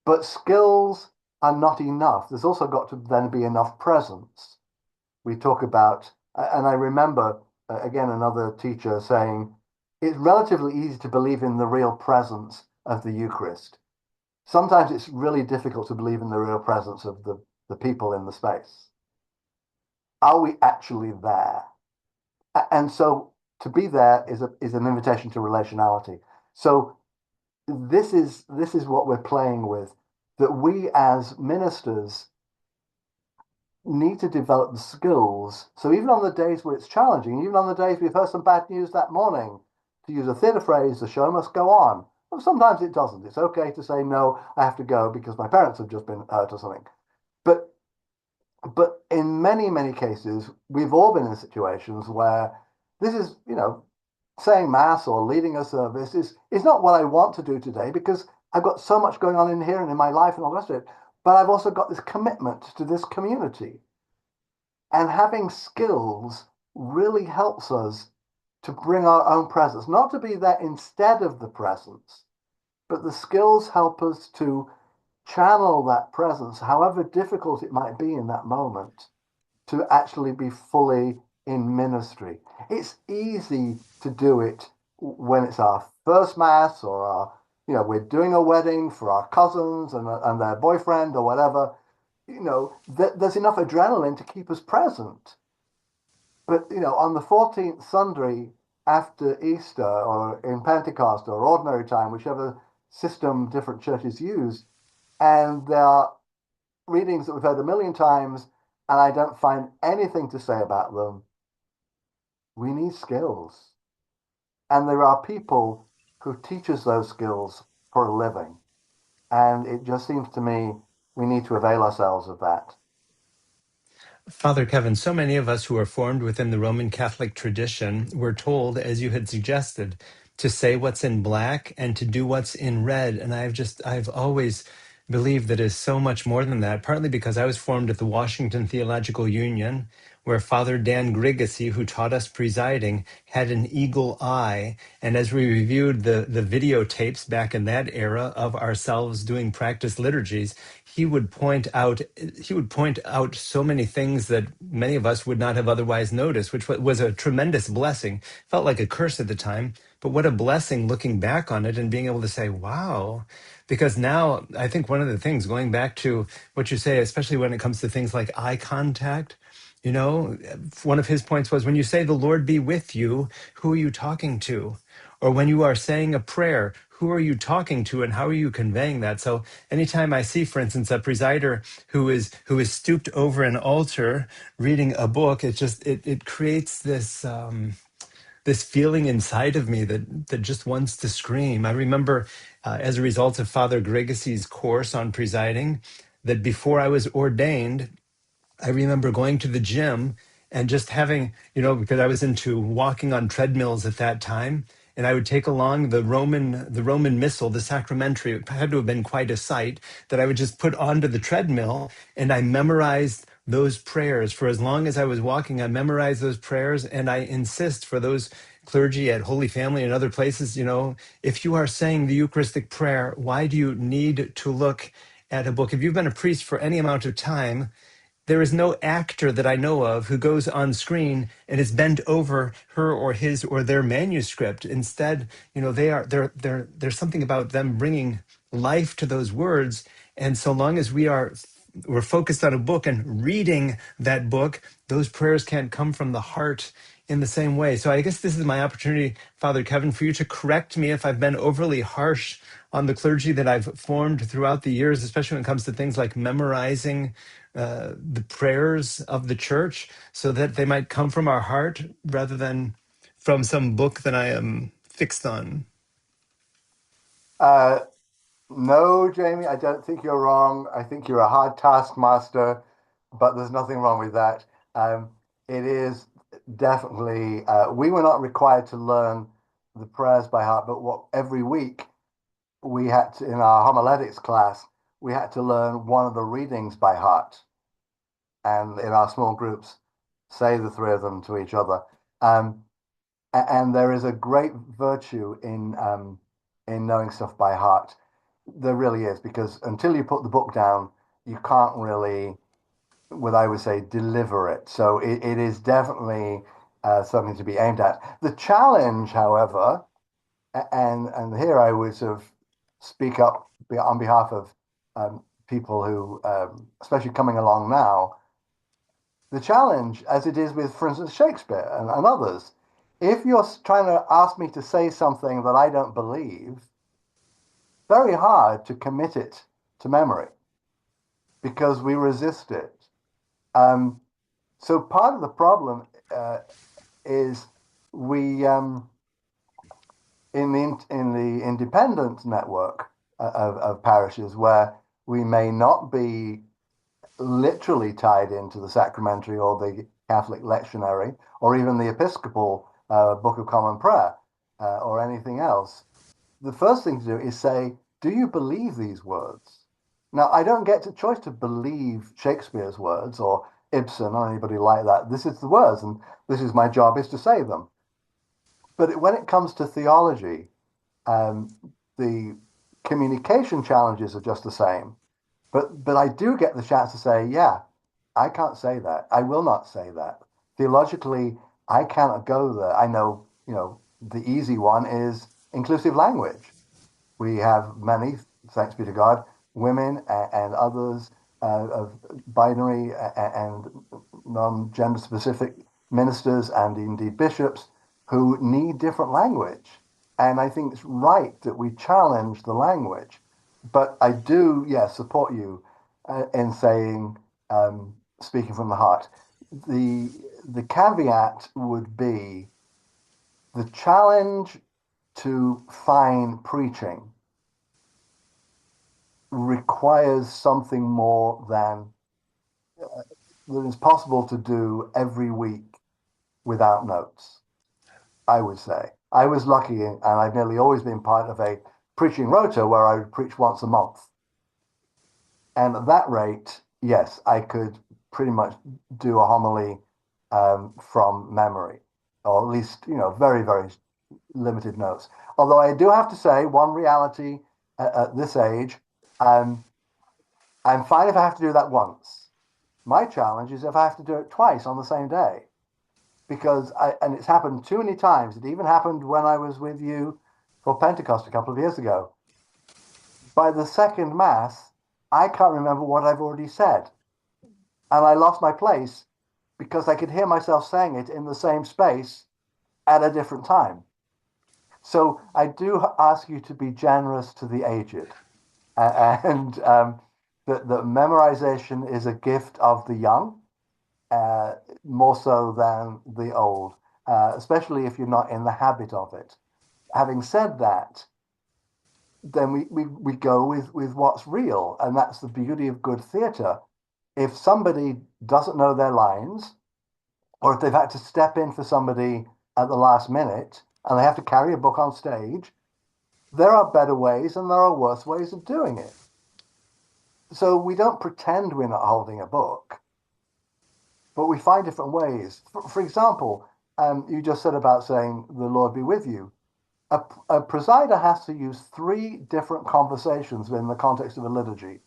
But skills are not enough. There's also got to then be enough presence. We talk about, and I remember again another teacher saying, it's relatively easy to believe in the real presence of the Eucharist. Sometimes it's really difficult to believe in the real presence of the people in the space. Are we actually there? And so to be there is an invitation to relationality. So this is what we're playing with, that we as ministers need to develop the skills. So even on the days where it's challenging, even on the days we've heard some bad news that morning, to use a theatre phrase, the show must go on. Well, sometimes it doesn't. It's okay to say, no, I have to go because my parents have just been hurt or something. But in many, many cases, we've all been in situations where this is, saying mass or leading a service is not what I want to do today because I've got so much going on in here and in my life and all the rest of it. But I've also got this commitment to this community. And having skills really helps us to bring our own presence, not to be there instead of the presence, but the skills help us to channel that presence, however difficult it might be in that moment, to actually be fully in ministry. It's easy to do it when it's our first mass or we're doing a wedding for our cousins and their boyfriend or whatever. There's enough adrenaline to keep us present. But, on the 14th Sunday after Easter or in Pentecost or ordinary time, whichever system different churches use, and there are readings that we've heard a million times, and I don't find anything to say about them. We need skills. And there are people who teach us those skills for a living. And it just seems to me we need to avail ourselves of that. Father Kevin, so many of us who are formed within the Roman Catholic tradition were told, as you had suggested, to say what's in black and to do what's in red. And I've always believed that is so much more than that, partly because I was formed at the Washington Theological Union, where Father Dan Grigacy, who taught us presiding, had an eagle eye. And as we reviewed the videotapes back in that era of ourselves doing practice liturgies, he would point out so many things that many of us would not have otherwise noticed, which was a tremendous blessing. Felt like a curse at the time, but what a blessing looking back on it and being able to say, wow. Because now I think one of the things, going back to what you say, especially when it comes to things like eye contact, one of his points was, when you say the Lord be with you, who are you talking to? Or when you are saying a prayer, who are you talking to and how are you conveying that? So anytime I see, for instance, a presider who is stooped over an altar reading a book, it creates this feeling inside of me that just wants to scream. I remember, as a result of Father Grigacy's course on presiding, that before I was ordained, I remember going to the gym and just having, because I was into walking on treadmills at that time, and I would take along the Roman Missal, the sacramentary. It had to have been quite a sight that I would just put onto the treadmill, and I memorized those prayers for as long as I was walking. I memorized those prayers, and I insist for those clergy at Holy Family and other places, if you are saying the Eucharistic prayer, why do you need to look at a book? If you've been a priest for any amount of time, there is no actor that I know of who goes on screen and is bent over her or his or their manuscript. Instead, there's something about them bringing life to those words. And so long as we're focused on a book and reading that book, those prayers can't come from the heart in the same way. So I guess this is my opportunity, Father Kevin, for you to correct me if I've been overly harsh on the clergy that I've formed throughout the years, especially when it comes to things like memorizing the prayers of the church, so that they might come from our heart rather than from some book that I am fixed on. Uh, no, Jayme, I don't think you're wrong. I think you're a hard taskmaster, but there's nothing wrong with that. It is definitely, we were not required to learn the prayers by heart, but what every week we had to, in our homiletics class, we had to learn one of the readings by heart. And in our small groups, say the three of them to each other. Um, and there is a great virtue in knowing stuff by heart. There really is, because until you put the book down, you can't really, what I would say, deliver it. So it is definitely something to be aimed at. The challenge, however, and here I would sort of speak up on behalf of people who, especially coming along now, the challenge, as it is with, for instance, Shakespeare and others, if you're trying to ask me to say something that I don't believe, very hard to commit it to memory because we resist it. Um, so part of the problem is we in the independent network of parishes where we may not be literally tied into the sacramentary or the Catholic lectionary or even the Episcopal Book of Common Prayer or anything else. The first thing to do is say, do you believe these words? Now, I don't get a choice to believe Shakespeare's words or Ibsen or anybody like that. This is the words, and this is my job, is to say them. But when it comes to theology, um, the communication challenges are just the same. But I do get the chance to say, yeah, I can't say that. I will not say that. Theologically, I cannot go there. I know, the easy one is inclusive language. We have many, thanks be to God, women and others of binary and non-gender specific ministers and indeed bishops who need different language. And I think it's right that we challenge the language. But I do, support you in saying, speaking from the heart. The caveat would be the challenge to fine preaching requires something more than that is possible to do every week without notes, I would say. I was lucky, and I've nearly always been part of a preaching rota where I would preach once a month. And at that rate, yes, I could pretty much do a homily from memory, or at least, very, very limited notes. Although I do have to say, one reality at this age, um, I'm fine if I have to do that once. My challenge is if I have to do it twice on the same day, because and it's happened too many times. It even happened when I was with you for Pentecost a couple of years ago. By the second Mass, I can't remember what I've already said. And I lost my place because I could hear myself saying it in the same space at a different time. So I do ask you to be generous to the aged. And that memorization is a gift of the young, more so than the old, especially if you're not in the habit of it. Having said that, then we go with what's real, and that's the beauty of good theatre. If somebody doesn't know their lines, or if they've had to step in for somebody at the last minute and they have to carry a book on stage, there are better ways and there are worse ways of doing it. So we don't pretend we're not holding a book, but we find different ways. For example, you just said about saying, "The Lord be with you." A presider has to use three different conversations in the context of a liturgy.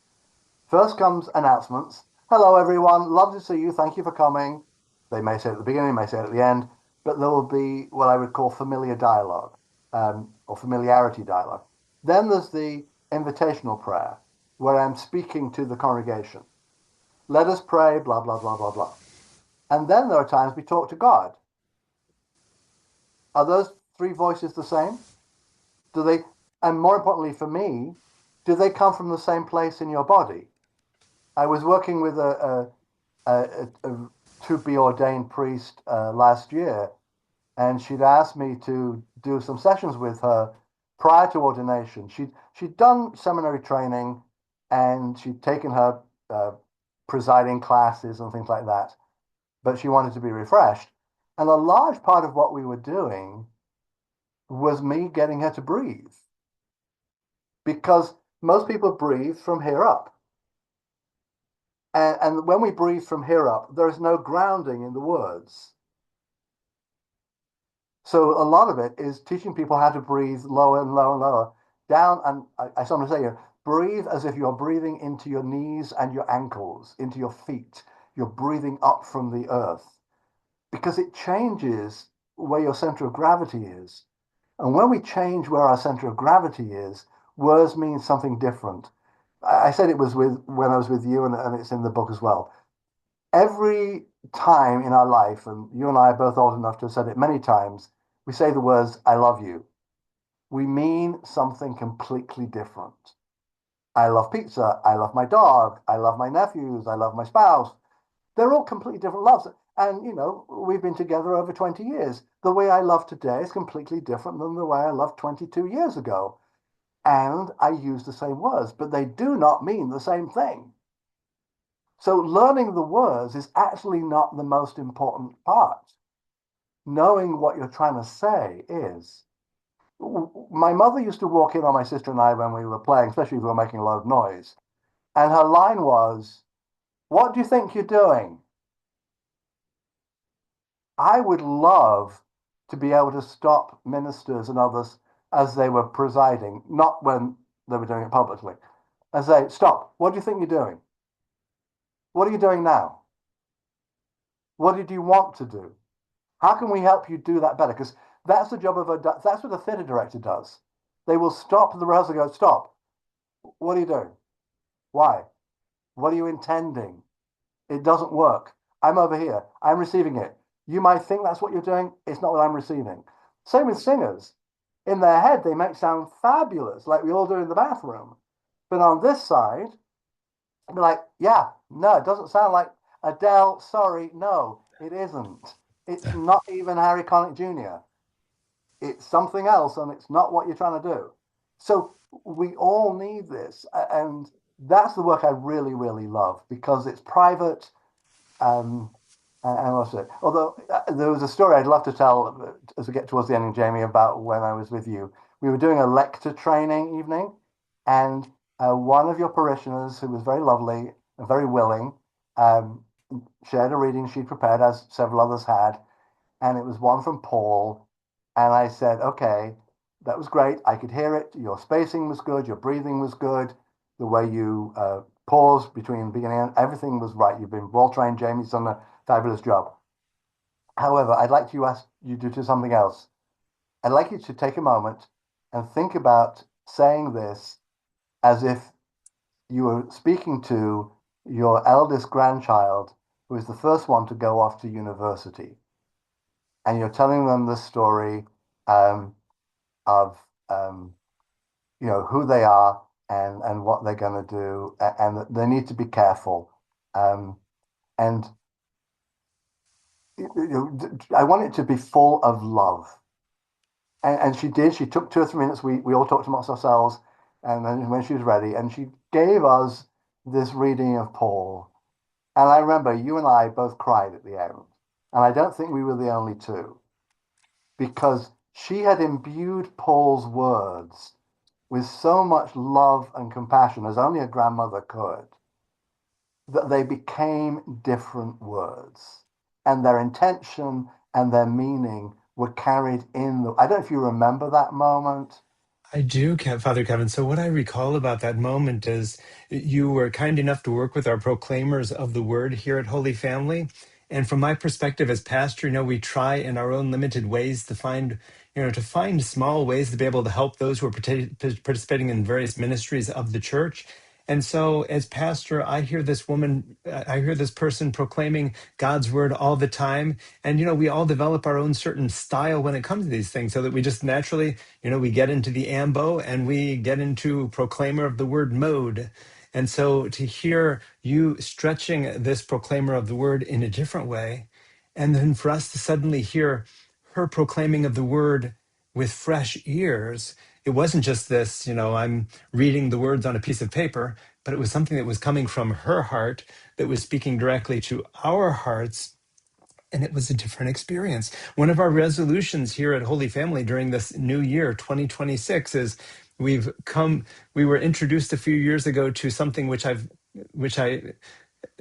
First comes announcements. "Hello, everyone. Love to see you. Thank you for coming." They may say it at the beginning, may say it at the end, but there will be what I would call familiar dialogue, or familiarity dialogue. Then there's the invitational prayer, where I'm speaking to the congregation. "Let us pray, blah, blah, blah, blah, blah." And then there are times we talk to God. Are those three voices the same? Do they, and more importantly for me, do they come from the same place in your body? I was working with a to be ordained priest last year, and she'd asked me to do some sessions with her prior to ordination. She'd done seminary training, and she'd taken her presiding classes and things like that, but she wanted to be refreshed. And a large part of what we were doing was me getting her to breathe, because most people breathe from here up. And when we breathe from here up, there is no grounding in the words. So a lot of it is teaching people how to breathe lower and lower and lower down. And I sometimes say here, breathe as if you're breathing into your knees and your ankles, into your feet. You're breathing up from the earth, because it changes where your center of gravity is. And when we change where our center of gravity is, words mean something different. I said it was when I was with you, and it's in the book as well. Every time in our life, and you and I are both old enough to have said it many times, we say the words, "I love you." We mean something completely different. I love pizza. I love my dog. I love my nephews. I love my spouse. They're all completely different loves. And, we've been together over 20 years. The way I love today is completely different than the way I loved 22 years ago. And I use the same words, but they do not mean the same thing. So learning the words is actually not the most important part. Knowing what you're trying to say is. My mother used to walk in on my sister and I when we were playing, especially if we were making a lot of noise. And her line was, "What do you think you're doing?" I would love to be able to stop ministers and others as they were presiding, not when they were doing it publicly, and say, "Stop, what do you think you're doing? What are you doing now? What did you want to do? How can we help you do that better?" Because that's the job of that's what a theatre director does. They will stop the rehearsal and go, "Stop, what are you doing? Why? What are you intending? It doesn't work. I'm over here. I'm receiving it. You might think that's what you're doing. It's not what I'm receiving." Same with singers. In their head, they might sound fabulous, like we all do in the bathroom. But on this side, they'll be like, "Yeah, no, it doesn't sound like Adele. Sorry, no, it isn't. It's not even Harry Connick Jr. It's something else, and it's not what you're trying to do." So we all need this. And that's the work I really, really love, because it's private. Um, and also, although there was a story I'd love to tell as we get towards the ending, Jayme, about when I was with you. We were doing a lector training evening, and one of your parishioners, who was very lovely and very willing, um, shared a reading she'd prepared, as several others had, and it was one from Paul. And I said, okay, that was great. I could hear it. Your spacing was good. Your breathing was good. The way you paused between beginning and everything was right. You've been well trained, Jayme's done a fabulous job. However, I'd like to ask you to do something else. I'd like you to take a moment and think about saying this as if you were speaking to your eldest grandchild, who is the first one to go off to university, and you're telling them the story um, of who they are and what they're going to do, and that they need to be careful. And I want it to be full of love. And she did. She took 2 or 3 minutes. We all talked amongst ourselves, and then when she was ready, and she gave us this reading of Paul. And I remember you and I both cried at the end. And I don't think we were the only two, because she had imbued Paul's words with so much love and compassion, as only a grandmother could, that they became different words. And their intention and their meaning were carried in the. I don't know if you remember that moment. I do, Father Kevin. So, what I recall about that moment is you were kind enough to work with our proclaimers of the word here at Holy Family. And from my perspective as pastor, we try in our own limited ways to find small ways to be able to help those who are participating in various ministries of the church. And so, as pastor, I hear this person proclaiming God's word all the time. And, we all develop our own certain style when it comes to these things, so that we just naturally, we get into the ambo and we get into proclaimer of the word mode. And so to hear you stretching this proclaimer of the word in a different way, and then for us to suddenly hear her proclaiming of the word with fresh ears, it wasn't just this, I'm reading the words on a piece of paper, but it was something that was coming from her heart, that was speaking directly to our hearts. And it was a different experience. One of our resolutions here at Holy Family during this new year, 2026, is we were introduced a few years ago to something which I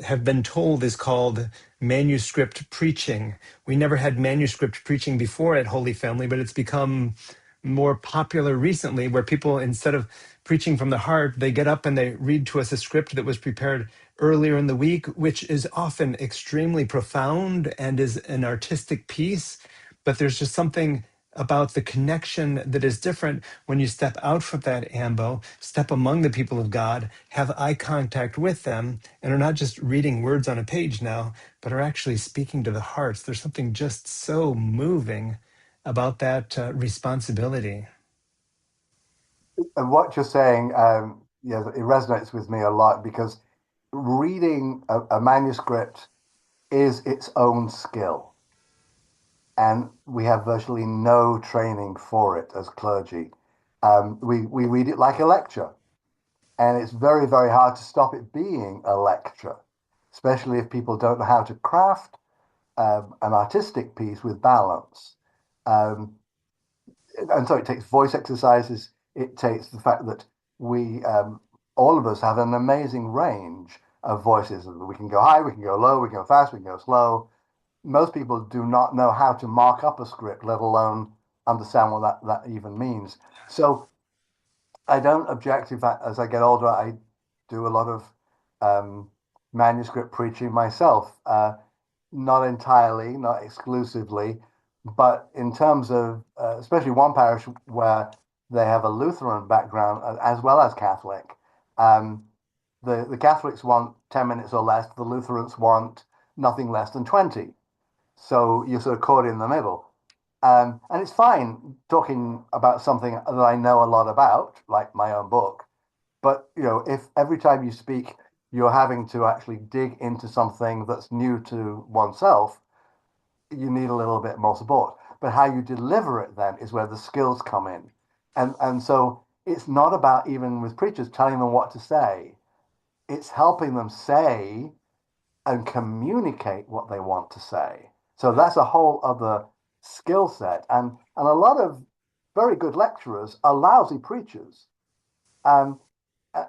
have been told is called manuscript preaching. We never had manuscript preaching before at Holy Family, but it's become more popular recently, where people, instead of preaching from the heart, they get up and they read to us a script that was prepared earlier in the week, which is often extremely profound and is an artistic piece. But there's just something about the connection that is different when you step out from that ambo, step among the people of God, have eye contact with them, and are not just reading words on a page now, but are actually speaking to the hearts. There's something just so moving about that responsibility. And what you're saying, yeah, it resonates with me a lot, because reading a manuscript is its own skill. And we have virtually no training for it as clergy. We read it like a lecture, and it's very, very hard to stop it being a lecture, especially if people don't know how to craft an artistic piece with balance. Um, and so it takes voice exercises. It takes the fact that we, all of us, have an amazing range of voices. We can go high, we can go low, we can go fast, we can go slow. Most people do not know how to mark up a script, let alone understand what that even means. So I don't object. In fact, as I get older, I do a lot of um, manuscript preaching myself. Not entirely, not exclusively, but in terms of, especially one parish where they have a Lutheran background as well as Catholic. Um, the Catholics want 10 minutes or less, the Lutherans want nothing less than 20. So you're sort of caught in the middle. And it's fine talking about something that I know a lot about, like my own book. But if every time you speak, you're having to actually dig into something that's new to oneself, you need a little bit more support. But how you deliver it then is where the skills come in. And so it's not about, even with preachers, telling them what to say. It's helping them say and communicate what they want to say. So that's a whole other skill set. And a lot of very good lecturers are lousy preachers. Um,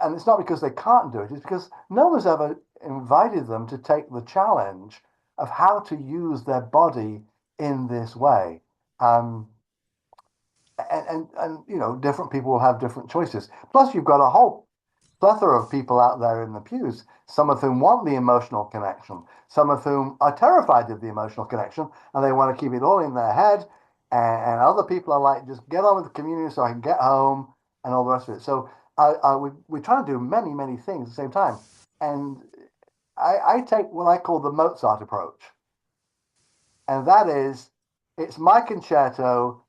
and it's not because they can't do it, it's because no one's ever invited them to take the challenge of how to use their body in this way. Um, and different people will have different choices. Plus, you've got a whole plethora of people out there in the pews, some of whom want the emotional connection, some of whom are terrified of the emotional connection, and they want to keep it all in their head. And other people are like, just get on with the communion so I can get home and all the rest of it. So we're trying to do many, many things at the same time. And I take what I call the Mozart approach. And that is, it's my concerto.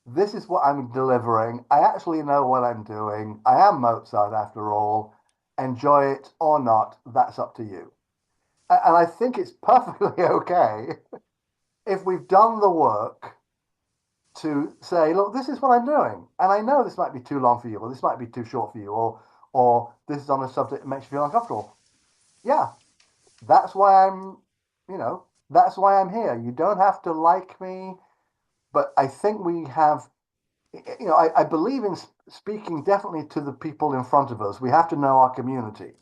This is what I'm delivering. I actually know what I'm doing. I am Mozart after all. Enjoy it or not, that's up to you. And I think it's perfectly okay if we've done the work to say, look, this is what I'm doing. And I know this might be too long for you, or this might be too short for you, or this is on a subject that makes you feel uncomfortable. Yeah, that's why that's why I'm here. You don't have to like me, but I think we have I believe in speaking definitely to the people in front of us. We have to know our community.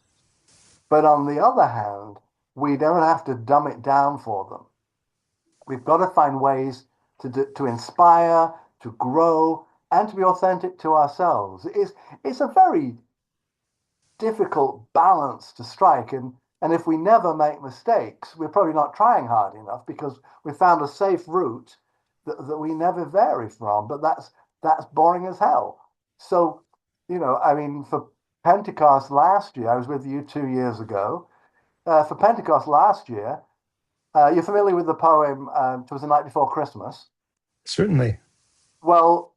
But on the other hand, we don't have to dumb it down for them. We've got to find ways to inspire, to grow, and to be authentic to ourselves. It's a very difficult balance to strike. And if we never make mistakes, we're probably not trying hard enough because we found a safe route that we never vary from. But that's boring as hell. So, I mean, for Pentecost last year, I was with you 2 years ago. For Pentecost last year, you're familiar with the poem "'Twas the Night Before Christmas." Certainly. Well,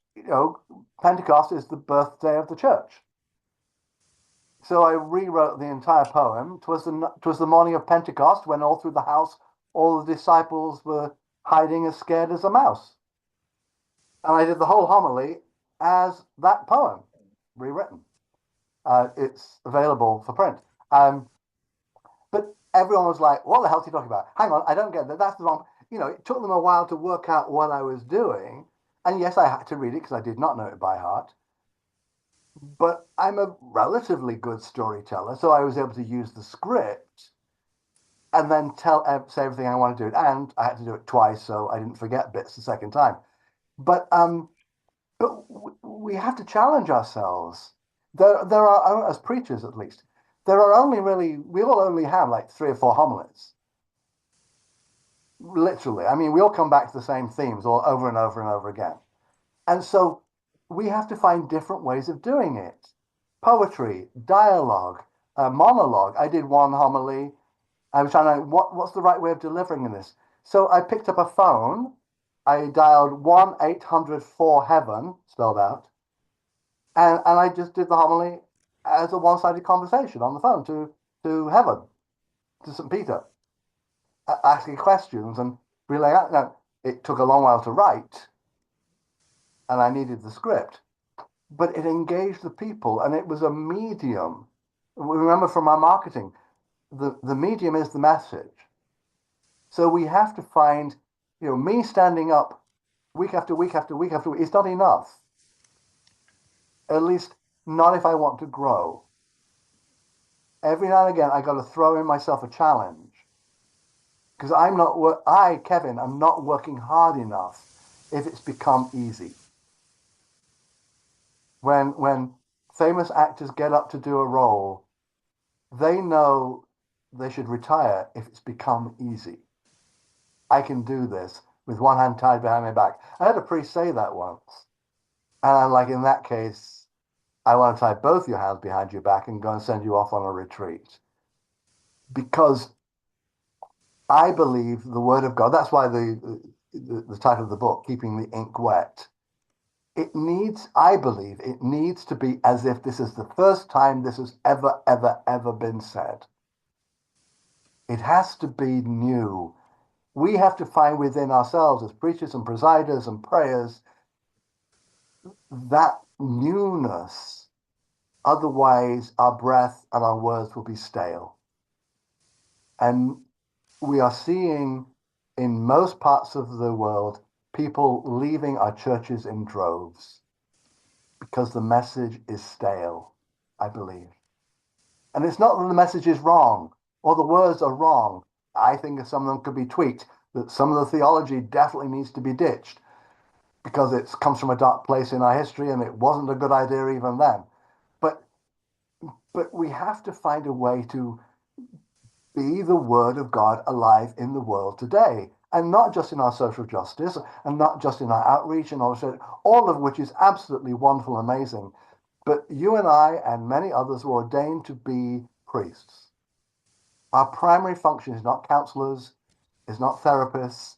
Pentecost is the birthday of the church. So I rewrote the entire poem. Twas the morning of Pentecost when all through the house all the disciples were hiding as scared as a mouse. And I did the whole homily as that poem, rewritten. It's available for print. But everyone was like, what the hell are you talking about? Hang on, I don't get that. That's the wrong. It took them a while to work out what I was doing. And yes, I had to read it because I did not know it by heart. But I'm a relatively good storyteller, so I was able to use the script and then say everything I want to do. And I had to do it twice, so I didn't forget bits the second time. But we have to challenge ourselves. There are, as preachers at least, we all only have like 3 or 4 homilies. Literally. I mean, we all come back to the same themes all over and over and over again. And so we have to find different ways of doing it. Poetry, dialogue, monologue. I did one homily. I was trying to, what's the right way of delivering this? So I picked up a phone. I dialed 1-800-4-HEAVEN, spelled out. And I just did the homily as a one-sided conversation on the phone to heaven, to St. Peter, asking questions and relaying out. Now, it took a long while to write, and I needed the script, but it engaged the people, and it was a medium. Remember from our marketing, the medium is the message. So we have to find, me standing up week after week after week after week is not enough. At least not if I want to grow. Every now and again, I got to throw in myself a challenge because Kevin, I'm not working hard enough if it's become easy. When famous actors get up to do a role, they know they should retire if it's become easy. I can do this with one hand tied behind my back. I had a priest say that once. And I'm like, in that case, I want to tie both your hands behind your back and go and send you off on a retreat. Because I believe the word of God, that's why the title of the book, Keeping the Ink Wet, I believe it needs to be as if this is the first time this has ever, ever, ever been said. It has to be new. We have to find within ourselves as preachers and presiders and prayers that newness. Otherwise, our breath and our words will be stale. And we are seeing in most parts of the world people leaving our churches in droves because the message is stale, I believe. And it's not that the message is wrong or the words are wrong. I think some of them could be tweaked, that some of the theology definitely needs to be ditched because it comes from a dark place in our history and it wasn't a good idea even then. But we have to find a way to be the word of God alive in the world today. And not just in our social justice and not just in our outreach and all of which is absolutely wonderful and amazing. But you and I and many others were ordained to be priests. Our primary function is not counselors, is not therapists,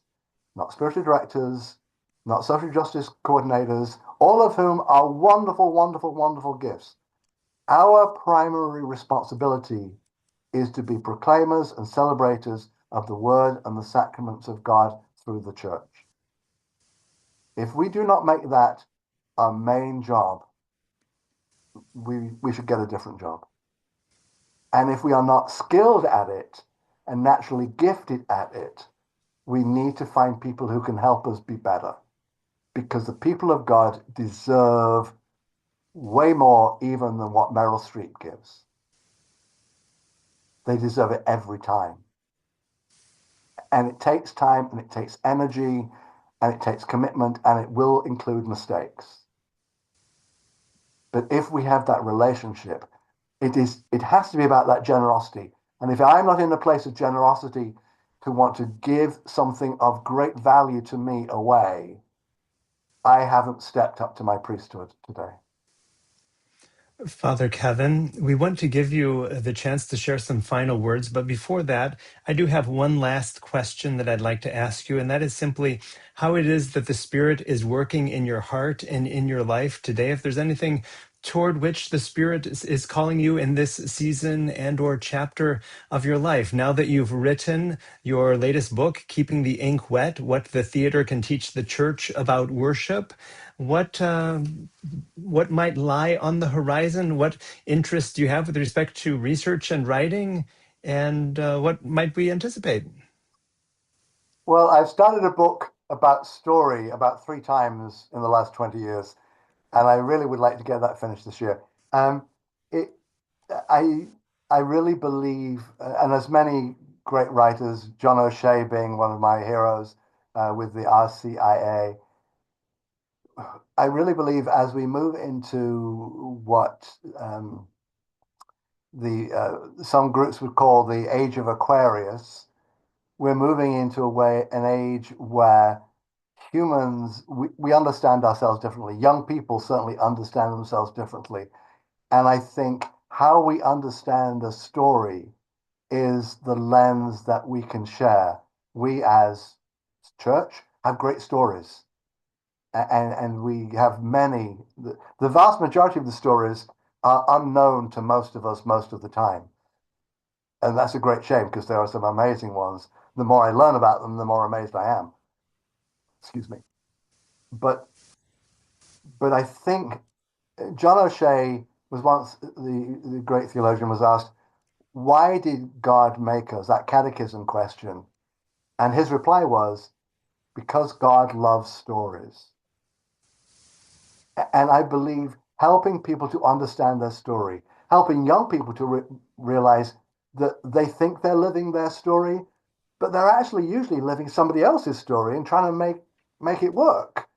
not spiritual directors, not social justice coordinators, all of whom are wonderful, wonderful, wonderful gifts. Our primary responsibility is to be proclaimers and celebrators of the word and the sacraments of God through the church. If we do not make that our main job, we should get a different job. And if we are not skilled at it and naturally gifted at it, we need to find people who can help us be better. Because the people of God deserve way more even than what Meryl Streep gives. They deserve it every time. And it takes time and it takes energy and it takes commitment and it will include mistakes. But if we have that relationship, it has to be about that generosity. And if I'm not in a place of generosity to want to give something of great value to me away, I haven't stepped up to my priesthood today. Father Kevin, we want to give you the chance to share some final words, but before that, I do have one last question that I'd like to ask you, and that is simply how it is that the Spirit is working in your heart and in your life today. If there's anything toward which the Spirit is calling you in this season and or chapter of your life, now that you've written your latest book, Keeping the Ink Wet, What the Theater Can Teach the Church About Worship, what might lie on the horizon? What interest do you have with respect to research and writing? And what might we anticipate? Well, I've started a book about story about 3 times in the last 20 years, and I really would like to get that finished this year. It, I, I really believe, and as many great writers, John O'Shea being one of my heroes with the RCIA, I really believe as we move into what the some groups would call the age of Aquarius, we're moving into an age where humans we understand ourselves differently. Young people certainly understand themselves differently. And I think how we understand a story is the lens that we can share. We as church have great stories. And we have many. The vast majority of the stories are unknown to most of us most of the time. And that's a great shame because there are some amazing ones. The more I learn about them, the more amazed I am. Excuse me. But I think John O'Shea was once the great theologian was asked, why did God make us? That catechism question. And his reply was, because God loves stories. And I believe helping people to understand their story, helping young people to realize that they think they're living their story, but they're actually usually living somebody else's story and trying to make it work.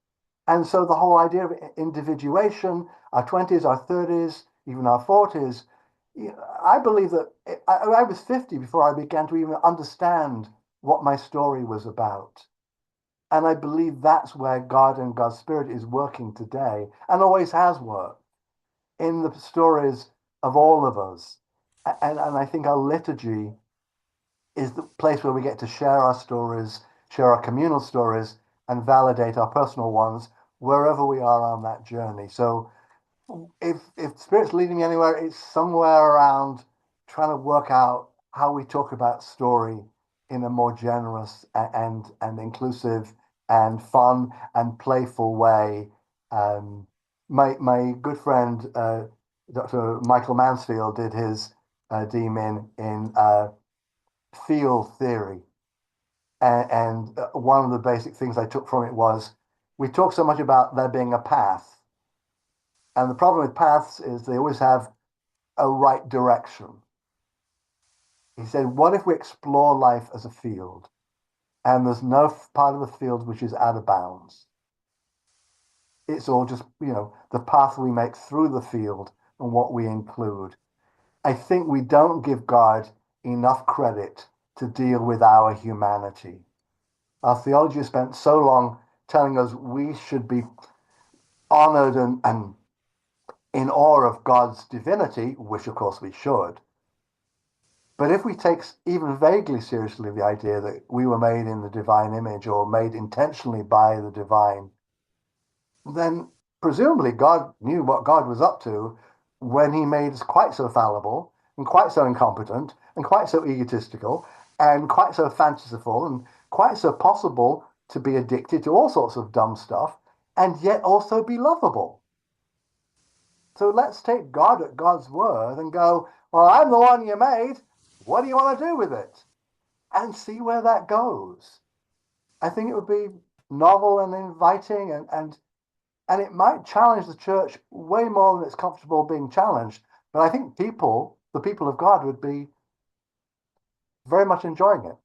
And so the whole idea of individuation, our 20s, our 30s, even our 40s, I believe that I was 50 before I began to even understand what my story was about. And I believe that's where God and God's Spirit is working today and always has worked in the stories of all of us. And I think our liturgy is the place where we get to share our stories, share our communal stories, and validate our personal ones wherever we are on that journey. So if Spirit's leading me anywhere, it's somewhere around trying to work out how we talk about story in a more generous and inclusive and fun and playful way. My good friend Dr. Michael Mansfield did his DMin in field theory. And one of the basic things I took from it was we talk so much about there being a path. And the problem with paths is they always have a right direction. He said, what if we explore life as a field and there's no part of the field which is out of bounds? It's all just, the path we make through the field and what we include. I think we don't give God enough credit to deal with our humanity. Our theology has spent so long telling us we should be honored and in awe of God's divinity, which of course we should. But if we take even vaguely seriously the idea that we were made in the divine image or made intentionally by the divine, then presumably God knew what God was up to when he made us quite so fallible and quite so incompetent and quite so egotistical and quite so fanciful and quite so possible to be addicted to all sorts of dumb stuff and yet also be lovable. So let's take God at God's word and go, well, I'm the one you made. What do you want to do with it? And see where that goes. I think it would be novel and inviting and it might challenge the church way more than it's comfortable being challenged. But I think the people of God would be very much enjoying it.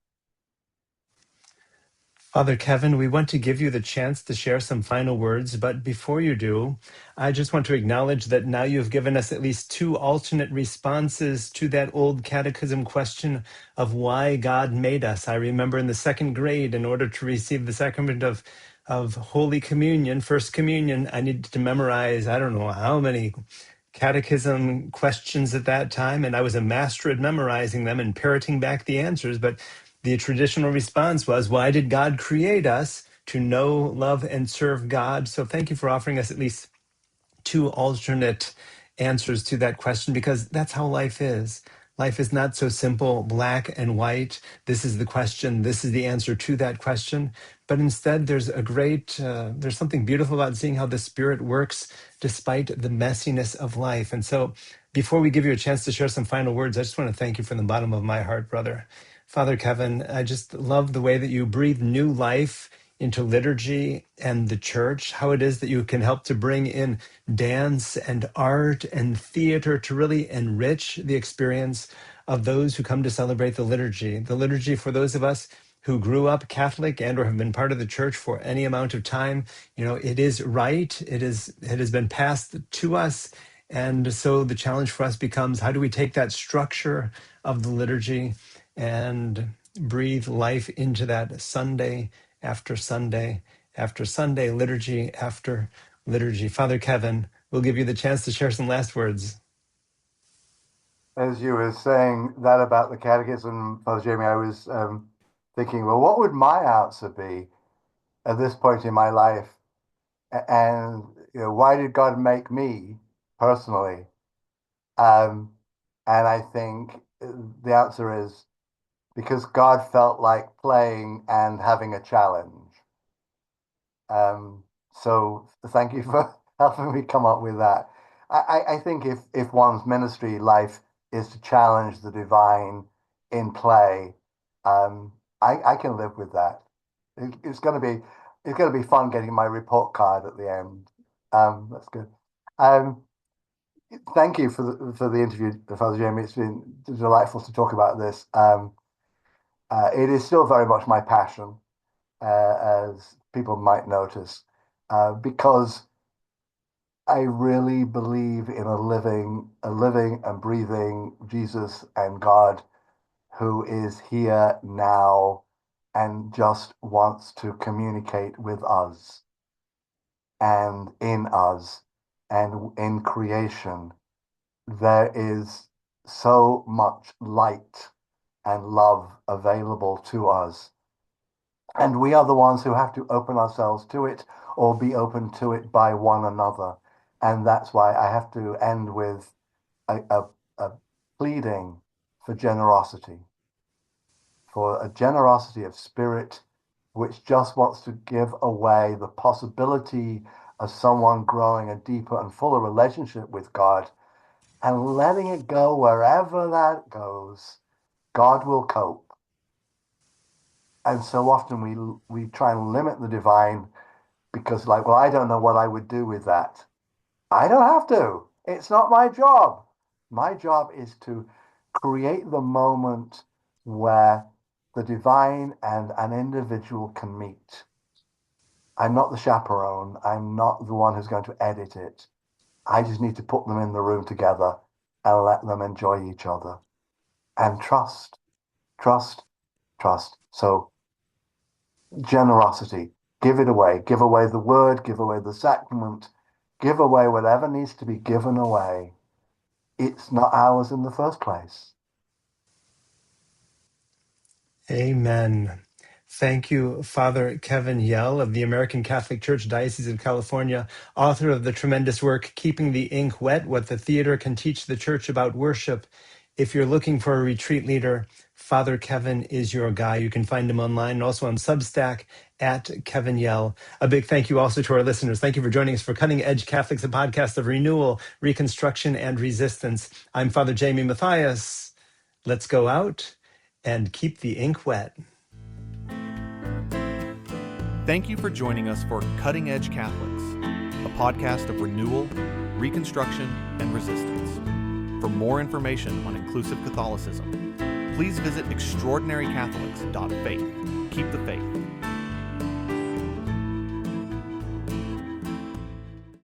Father Kevin, we want to give you the chance to share some final words, but before you do, I just want to acknowledge that now you've given us at least two alternate responses to that old catechism question of why God made us. I remember in the second grade, in order to receive the sacrament of Holy Communion, First Communion, I needed to memorize, I don't know how many catechism questions at that time, and I was a master at memorizing them and parroting back the answers, but the traditional response was, why did God create us? To know, love, and serve God. So thank you for offering us at least two alternate answers to that question, because that's how life is. Life is not so simple, black and white. This is the question. This is the answer to that question. But instead, there's there's something beautiful about seeing how the Spirit works despite the messiness of life. And so before we give you a chance to share some final words, I just want to thank you from the bottom of my heart, brother. Father Kevin, I just love the way that you breathe new life into liturgy and the church, how it is that you can help to bring in dance and art and theater to really enrich the experience of those who come to celebrate the liturgy. The liturgy for those of us who grew up Catholic and or have been part of the church for any amount of time, it is right. It has been passed to us. And so the challenge for us becomes, how do we take that structure of the liturgy and breathe life into that Sunday after Sunday after Sunday, liturgy after liturgy? Father Kevin, we'll give you the chance to share some last words. As you were saying that about the catechism, Father Jayme, I was thinking, well, what would my answer be at this point in my life? And why did God make me personally? Um, and I think the answer is because God felt like playing and having a challenge. So thank you for helping me come up with that. I think if one's ministry life is to challenge the divine in play, I can live with that. It's gonna be fun getting my report card at the end. That's good. Um, Thank you for the interview, Father Jayme. It's been delightful to talk about this. It is still very much my passion, as people might notice, because I really believe in a living and breathing Jesus and God who is here now and just wants to communicate with us and in us and in creation. There is so much light and love available to us. And we are the ones who have to open ourselves to it or be open to it by one another. And that's why I have to end with a pleading for generosity, for a generosity of spirit which just wants to give away the possibility of someone growing a deeper and fuller relationship with God and letting it go wherever that goes. God will cope. And so often we try and limit the divine because, like, well, I don't know what I would do with that. I don't have to. It's not my job. My job is to create the moment where the divine and an individual can meet. I'm not the chaperone. I'm not the one who's going to edit it. I just need to put them in the room together and let them enjoy each other and trust, trust, trust. So generosity, give it away, give away the word, give away the sacrament, give away whatever needs to be given away. It's not ours in the first place. Amen. Thank you, Father Kevin Yell of the American Catholic Church, Diocese of California, author of the tremendous work, Keeping the Ink Wet, What the Theater Can Teach the Church About Worship. If you're looking for a retreat leader, Father Kevin is your guy. You can find him online and also on Substack at Kevin Yell. A big thank you also to our listeners. Thank you for joining us for Cutting Edge Catholics, a podcast of renewal, reconstruction, and resistance. I'm Father Jayme Matthias. Let's go out and keep the ink wet. Thank you for joining us for Cutting Edge Catholics, a podcast of renewal, reconstruction, and resistance. For more information on inclusive Catholicism, please visit extraordinarycatholics.faith. Keep the faith.